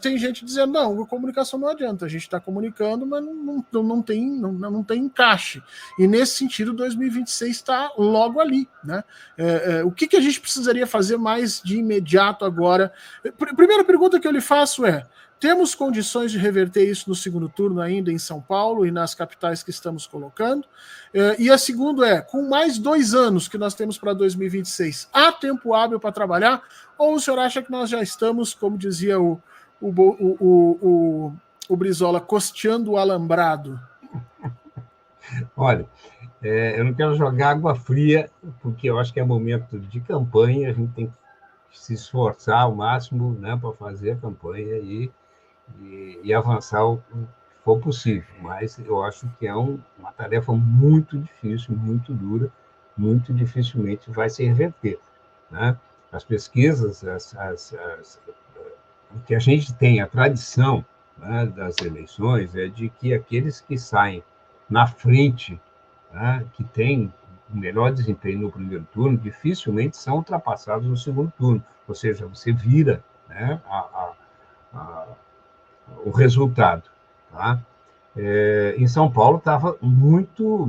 tem gente dizendo, não, a comunicação não adianta, a gente está comunicando, mas não tem encaixe. E nesse sentido, 2026 está logo ali, né? O que a gente precisaria fazer mais de imediato agora? Primeira pergunta que eu lhe faço é: temos condições de reverter isso no segundo turno ainda em São Paulo e nas capitais que estamos colocando? E a segunda é, com mais 2 anos que nós temos para 2026, há tempo hábil para trabalhar? Ou o senhor acha que nós já estamos, como dizia o Brizola, costeando o alambrado? Olha, eu não quero jogar água fria, porque eu acho que é momento de campanha, a gente tem que se esforçar ao máximo, né, para fazer a campanha e avançar o que for possível. Mas eu acho que é uma tarefa muito difícil, muito dura, muito dificilmente vai se reverter, né? As pesquisas, o que a gente tem, a tradição, né, das eleições é de que aqueles que saem na frente, né, que têm o melhor desempenho no primeiro turno, dificilmente são ultrapassados no segundo turno. Ou seja, você vira, né, o resultado. Tá? Em São Paulo estava muito,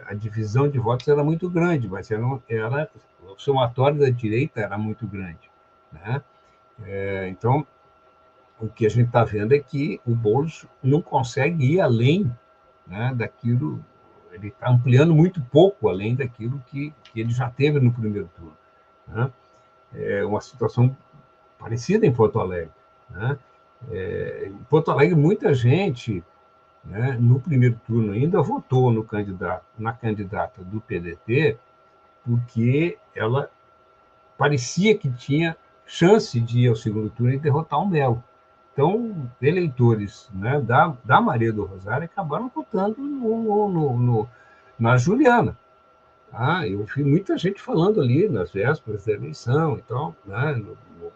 a divisão de votos era muito grande, mas o somatório da direita era muito grande. Né? Então, o que a gente está vendo é que o Boulos não consegue ir além, né, daquilo, ele está ampliando muito pouco além daquilo que ele já teve no primeiro turno. Né? É uma situação parecida em Porto Alegre. Né? Em Porto Alegre, muita gente, né, no primeiro turno ainda votou na candidata do PDT, porque ela parecia que tinha chance de ir ao segundo turno e derrotar o Melo. Então, eleitores, né, da Maria do Rosário acabaram votando na Juliana. Eu vi muita gente falando ali nas vésperas da eleição e tal, né?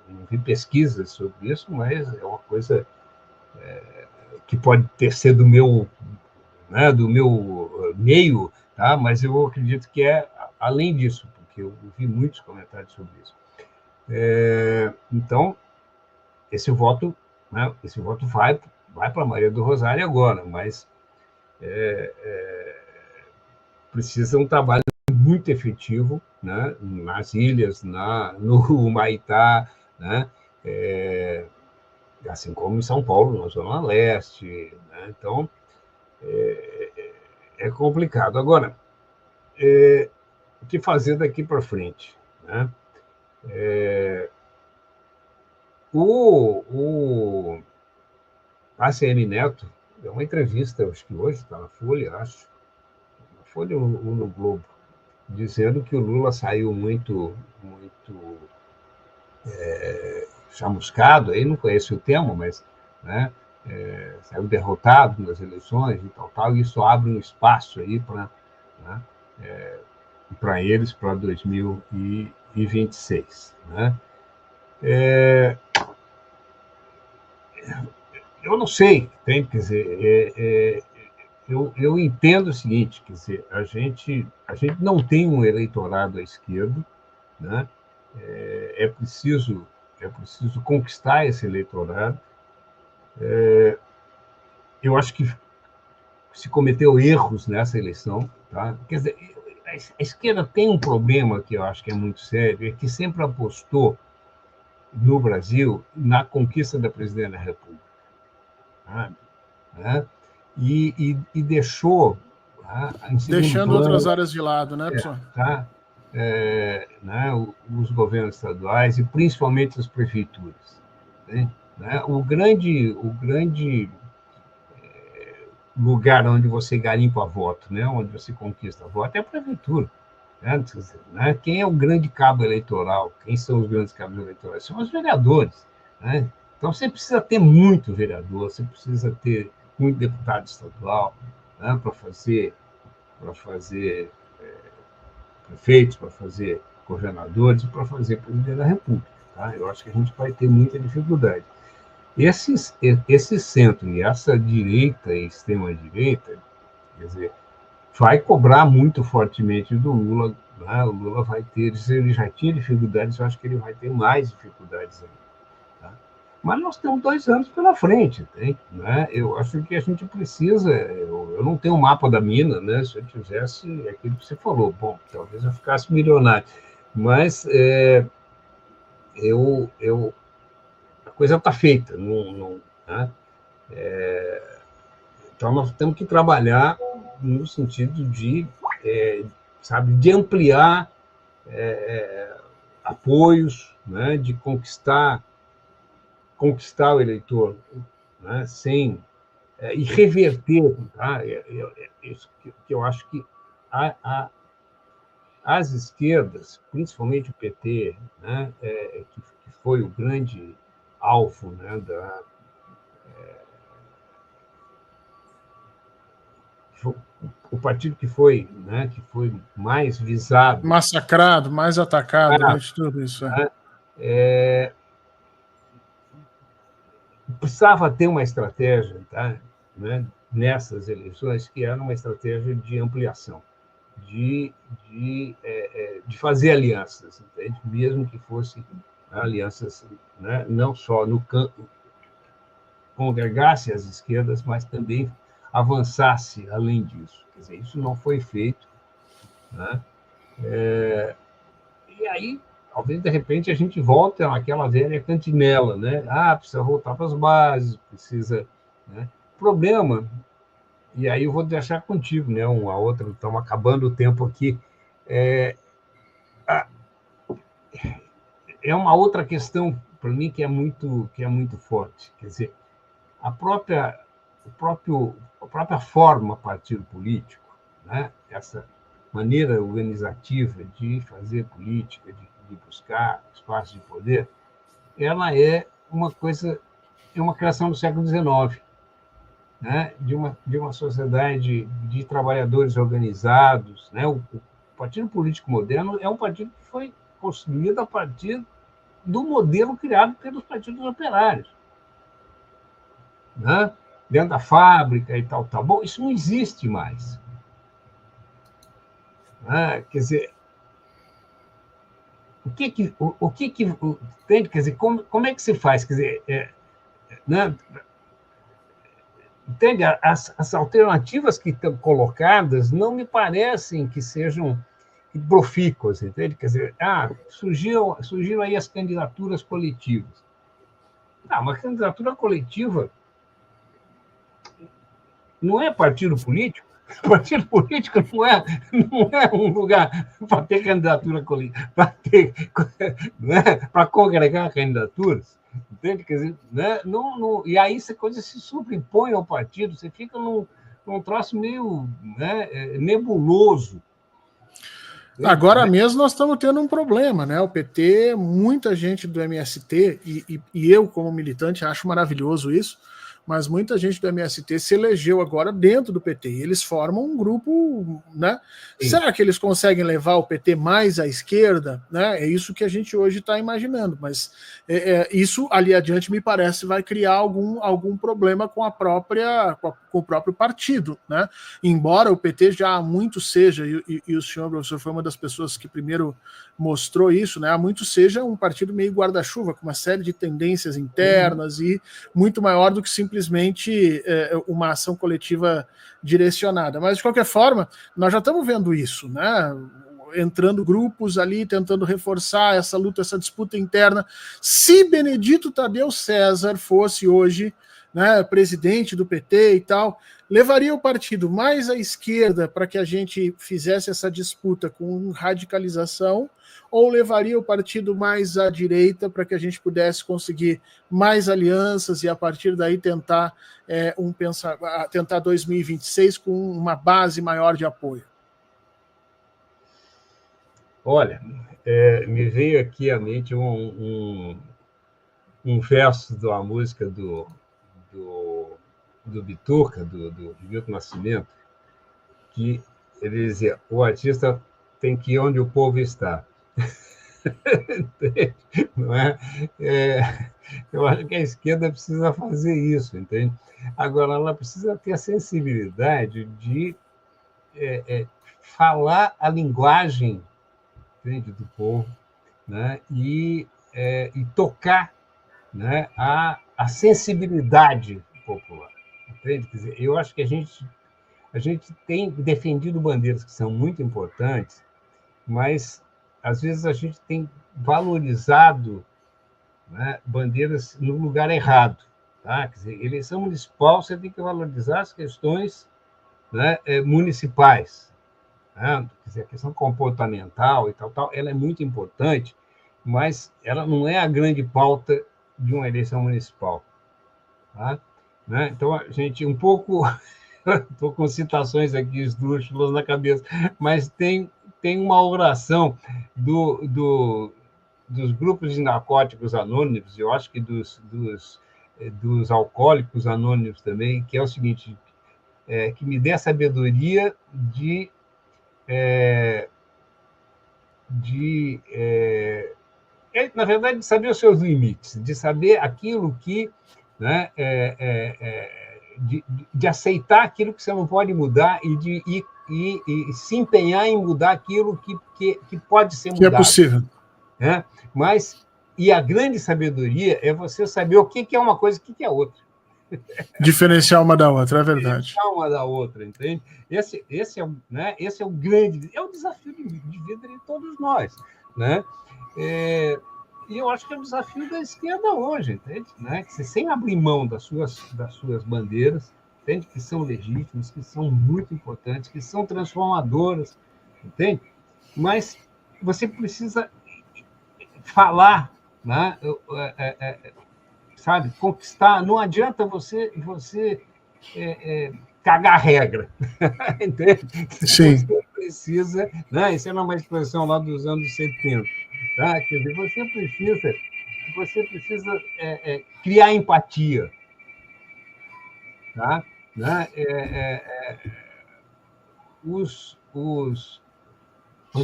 Não vi pesquisas sobre isso, mas é uma coisa que pode ter sido do meu meio, tá? Mas eu acredito que é além disso, porque eu vi muitos comentários sobre isso. Então, esse voto, né, vai para Maria do Rosário agora, mas precisa um trabalho muito efetivo, né, nas ilhas, no Humaitá, né, assim como em São Paulo, na Zona Leste. Né, então, é complicado. Agora, o que fazer daqui para frente? Né? O ACM Neto deu uma entrevista, acho que hoje, está na Folha, na Folha ou no Globo, dizendo que o Lula saiu muito chamuscado, aí não conheço o termo, mas, né, saiu derrotado nas eleições e tal, e isso abre um espaço aí para, né, para eles para 2026. Né? Eu não sei, quer dizer, eu entendo o seguinte, quer dizer, a gente não tem um eleitorado à esquerda, né? É preciso é preciso conquistar esse eleitorado. Eu acho que se cometeu erros nessa eleição, tá? Quer dizer, a esquerda tem um problema que eu acho que é muito sério, é que sempre apostou no Brasil na conquista da presidência da República, tá? Né? E deixou, tá? Em segundo deixando plano, outras áreas de lado, né, professor? Tá? Né? Os governos estaduais e principalmente as prefeituras, né? O grande lugar onde você garimpa voto, né? Onde você conquista voto é a prefeitura. Né? Quem é o grande cabo eleitoral? Quem são os grandes cabos eleitorais? São os vereadores. Né? Então, você precisa ter muito vereador, você precisa ter muito deputado estadual, né? para fazer prefeitos, para fazer governadores, para fazer presidente da República. Tá? Eu acho que a gente vai ter muita dificuldade. Esse centro e essa direita e extrema-direita, quer dizer, vai cobrar muito fortemente do Lula. Né? O Lula vai ter, se ele já tinha dificuldades, eu acho que ele vai ter mais dificuldades ainda. Tá? Mas nós temos 2 anos pela frente, tem, né? Eu acho que a gente precisa. Eu não tenho o mapa da mina, né? Se eu tivesse, é aquilo que você falou, bom, talvez eu ficasse milionário, mas a coisa está feita, né? Então nós temos que trabalhar no sentido de, sabe, de ampliar apoios, né? De conquistar o eleitor, né? Sem e reverter, tá? Isso que eu acho que as esquerdas, principalmente o PT, né? Que foi o grande alvo, né? O partido que foi mais visado, massacrado, mais atacado, né, de tudo isso. Precisava ter uma estratégia, tá? Né? Nessas eleições, que era uma estratégia de ampliação, de fazer alianças, entende? Mesmo que fossem alianças, né? Não só no campo, congregasse as esquerdas, mas também avançasse além disso. Quer dizer, isso não foi feito. Né? E aí, talvez, de repente, a gente volta àquela velha cantinela, né? Precisa voltar para as bases, precisa... Né? Problema, e aí eu vou deixar contigo, né? Uma outra, estamos acabando o tempo aqui, é uma outra questão, para mim, que é muito forte. Quer dizer, a própria forma partido político, né? Essa maneira organizativa de fazer política, de buscar espaços de poder, ela é uma criação do século XIX, né? De uma sociedade de trabalhadores organizados, né? O partido político moderno é um partido que foi construído a partir do modelo criado pelos partidos operários, né? Dentro da fábrica e tal. Bom, isso não existe mais. Quer dizer, quer dizer, como é que se faz? Quer dizer, né? Entende? As alternativas que estão colocadas não me parecem que sejam profícuas, entende? Quer dizer, surgiram aí as candidaturas coletivas. Uma candidatura coletiva não é partido político. Partido político não é um lugar para ter candidatura coletiva, para congregar candidaturas. Entende? Quer dizer, né? E aí essa coisa se sobrepõe ao partido, você fica num troço meio, né, nebuloso. Agora mesmo nós estamos tendo um problema, né? O PT, muita gente do MST, e eu, como militante, acho maravilhoso isso, mas muita gente do MST se elegeu agora dentro do PT, e eles formam um grupo, né? Sim. Será que eles conseguem levar o PT mais à esquerda? Né? É isso que a gente hoje está imaginando, mas isso ali adiante me parece vai criar algum problema com o próprio partido, né? Embora o PT já há muito seja, e o senhor, professor, foi uma das pessoas que primeiro mostrou isso, né? Há muito seja um partido meio guarda-chuva, com uma série de tendências internas e muito maior do que simplesmente uma ação coletiva direcionada. Mas, de qualquer forma, nós já estamos vendo isso, né? Entrando grupos ali, tentando reforçar essa luta, essa disputa interna. Se Benedito Tadeu César fosse hoje, né, presidente do PT e tal, levaria o partido mais à esquerda para que a gente fizesse essa disputa com radicalização, ou levaria o partido mais à direita para que a gente pudesse conseguir mais alianças e a partir daí tentar tentar 2026 com uma base maior de apoio? Olha, me veio aqui à mente um verso de uma música do Bituca, do Milton Nascimento, que ele dizia: o artista tem que ir onde o povo está. Não é? Eu acho que a esquerda precisa fazer isso, entende? Agora, ela precisa ter a sensibilidade de falar a linguagem, entende, do povo, né? E tocar, né, a sensibilidade popular, entende? Quer dizer, eu acho que a gente tem defendido bandeiras que são muito importantes, mas às vezes a gente tem valorizado, né, bandeiras no lugar errado. Tá? Quer dizer, eleição municipal, você tem que valorizar as questões, né, municipais. Né? Quer dizer, a questão comportamental e tal, ela é muito importante, mas ela não é a grande pauta de uma eleição municipal. Tá? Né? Então, a gente um pouco... Estou com citações aqui esdrúxulas na cabeça, mas tem uma oração dos grupos de narcóticos anônimos, eu acho que dos alcoólicos anônimos também, que é o seguinte: que me dê a sabedoria na verdade, de saber os seus limites, de saber aquilo que, né, de aceitar aquilo que você não pode mudar e se empenhar em mudar aquilo que pode ser mudado. Que é possível. Né? Mas, e a grande sabedoria é você saber o que é uma coisa e o que é outra. Diferenciar uma da outra, é verdade. Diferenciar uma da outra, entende? Esse é o grande... É o desafio de vida de todos nós. Né? E eu acho que é o desafio da esquerda hoje, entende? Né? Que sem abrir mão das suas bandeiras, entende? Que são legítimas, que são muito importantes, que são transformadoras, entende? Mas você precisa falar, né? Sabe? Conquistar. Não adianta você cagar a regra, entende? Sim. Você precisa... Né? Isso era uma expressão lá dos anos 70. Tá? Quer dizer, você precisa criar empatia. Tá? Né? Os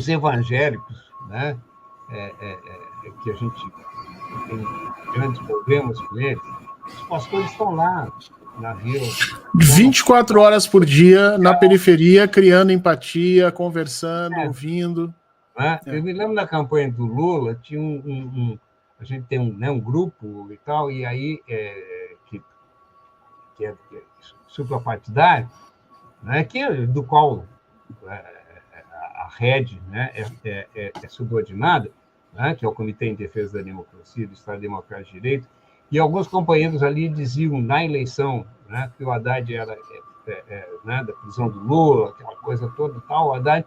evangélicos, né? Que a gente tem grandes problemas com eles, os pastores estão lá na vila. 24 horas por dia, na periferia, criando empatia, conversando, ouvindo. Né? Eu me lembro da campanha do Lula, tinha a gente tem um grupo e tal, e aí que é suprapartidário, né? Do qual a rede, né, é subordinada, né? Que é o Comitê em Defesa da Democracia, do Estado Democrático de Direito, e alguns companheiros ali diziam na eleição, né, que o Haddad era né, da prisão do Lula, aquela coisa toda, tal, o Haddad.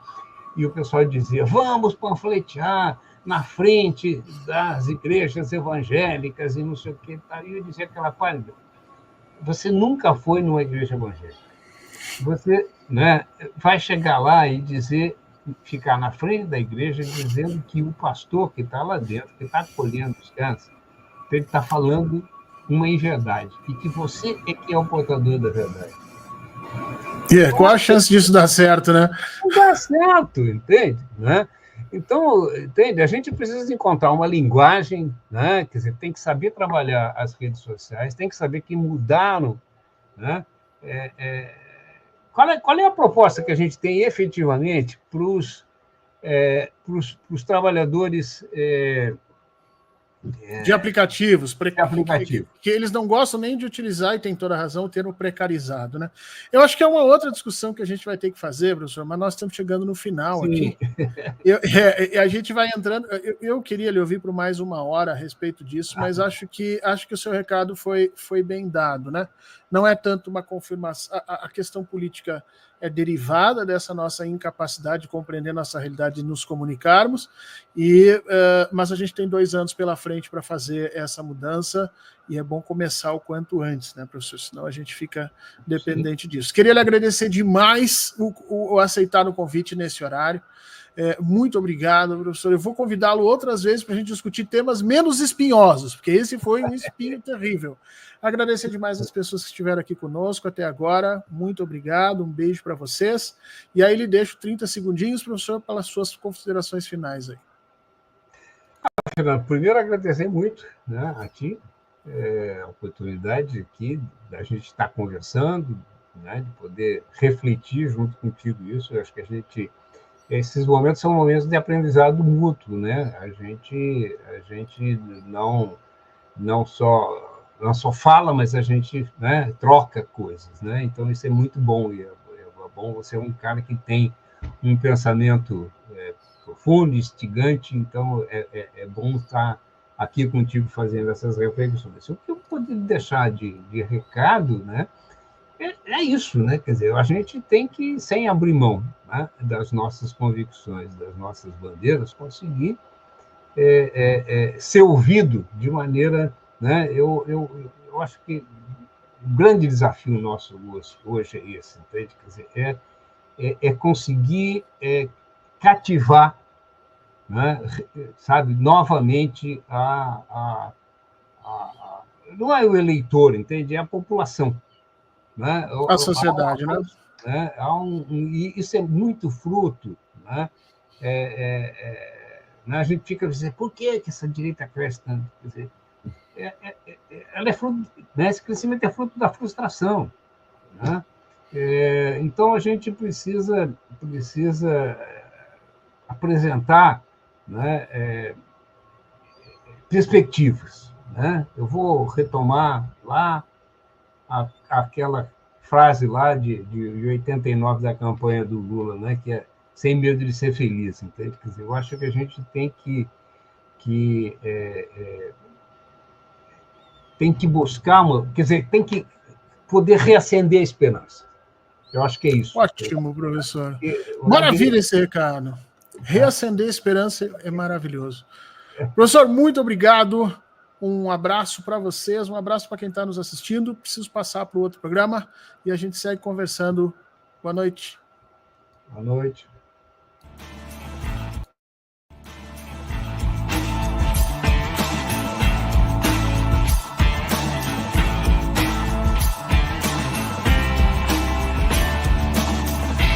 E o pessoal dizia: vamos panfletear na frente das igrejas evangélicas e não sei o que. E eu dizia aquela coisa: você nunca foi numa igreja evangélica. Você, né, vai chegar lá e ficar na frente da igreja dizendo que o pastor que está lá dentro, que está acolhendo os caras, ele está falando uma inverdade e que você é que é o portador da verdade. Qual a chance disso dar certo, né? Não dá certo, entende? Né? Então, entende? A gente precisa encontrar uma linguagem, né? Quer dizer, tem que saber trabalhar as redes sociais, tem que saber que mudaram, né? Qual é a proposta que a gente tem efetivamente para os trabalhadores de aplicativos, aplicativo. Que eles não gostam nem de utilizar, e tem toda a razão, o termo precarizado, né? Eu acho que é uma outra discussão que a gente vai ter que fazer, professor, mas nós estamos chegando no final. Sim. Aqui. A gente vai entrando. Eu queria lhe ouvir por mais 1 hora a respeito disso, mas acho que o seu recado foi bem dado, né? Não é tanto uma confirmação. A questão política é derivada dessa nossa incapacidade de compreender nossa realidade e nos comunicarmos, mas a gente tem 2 anos pela frente para fazer essa mudança, e é bom começar o quanto antes, né, professor? Senão a gente fica dependente disso. Queria lhe agradecer demais o aceitar o convite nesse horário. Muito obrigado, professor. Eu vou convidá-lo outras vezes para a gente discutir temas menos espinhosos, porque esse foi um espinho terrível. Agradecer demais as pessoas que estiveram aqui conosco até agora. Muito obrigado, um beijo para vocês. E aí lhe deixo 30 segundinhos, professor, para as suas considerações finais aí. Fernando, primeiro agradecer muito, né, a ti, a oportunidade aqui da gente estar conversando, né, de poder refletir junto contigo isso. Eu acho que esses momentos são momentos de aprendizado mútuo, né? A gente não só fala, mas a gente, né, troca coisas, né? Então isso é muito bom, e é bom. Você é um cara que tem um pensamento profundo, instigante, então é bom estar aqui contigo fazendo essas reflexões. O que eu poderia deixar de recado, né? É isso, né? Quer dizer, a gente tem que, sem abrir mão, né, das nossas convicções, das nossas bandeiras, conseguir ser ouvido de maneira, né? Eu acho que o grande desafio nosso hoje é esse, entende? Quer dizer, conseguir cativar, né, sabe, novamente não é o eleitor, entende? É a população. Né? A sociedade, né? E isso é muito fruto, né? A gente fica dizendo, por que essa direita cresce tanto? Quer dizer, ela é fruto, né? Esse crescimento é fruto da frustração, né? Então a gente precisa apresentar, né, perspectivas, né? Eu vou retomar lá aquela frase lá de 89 da campanha do Lula, né, que é sem medo de ser feliz, entende? Quer dizer, eu acho que a gente tem que buscar quer dizer, tem que poder reacender a esperança. Eu acho que é isso. Ótimo, professor. Maravilha esse recado. Reacender a esperança é maravilhoso. Professor, muito obrigado. Um abraço para vocês, um abraço para quem está nos assistindo. Preciso passar para o outro programa e a gente segue conversando. Boa noite. Boa noite.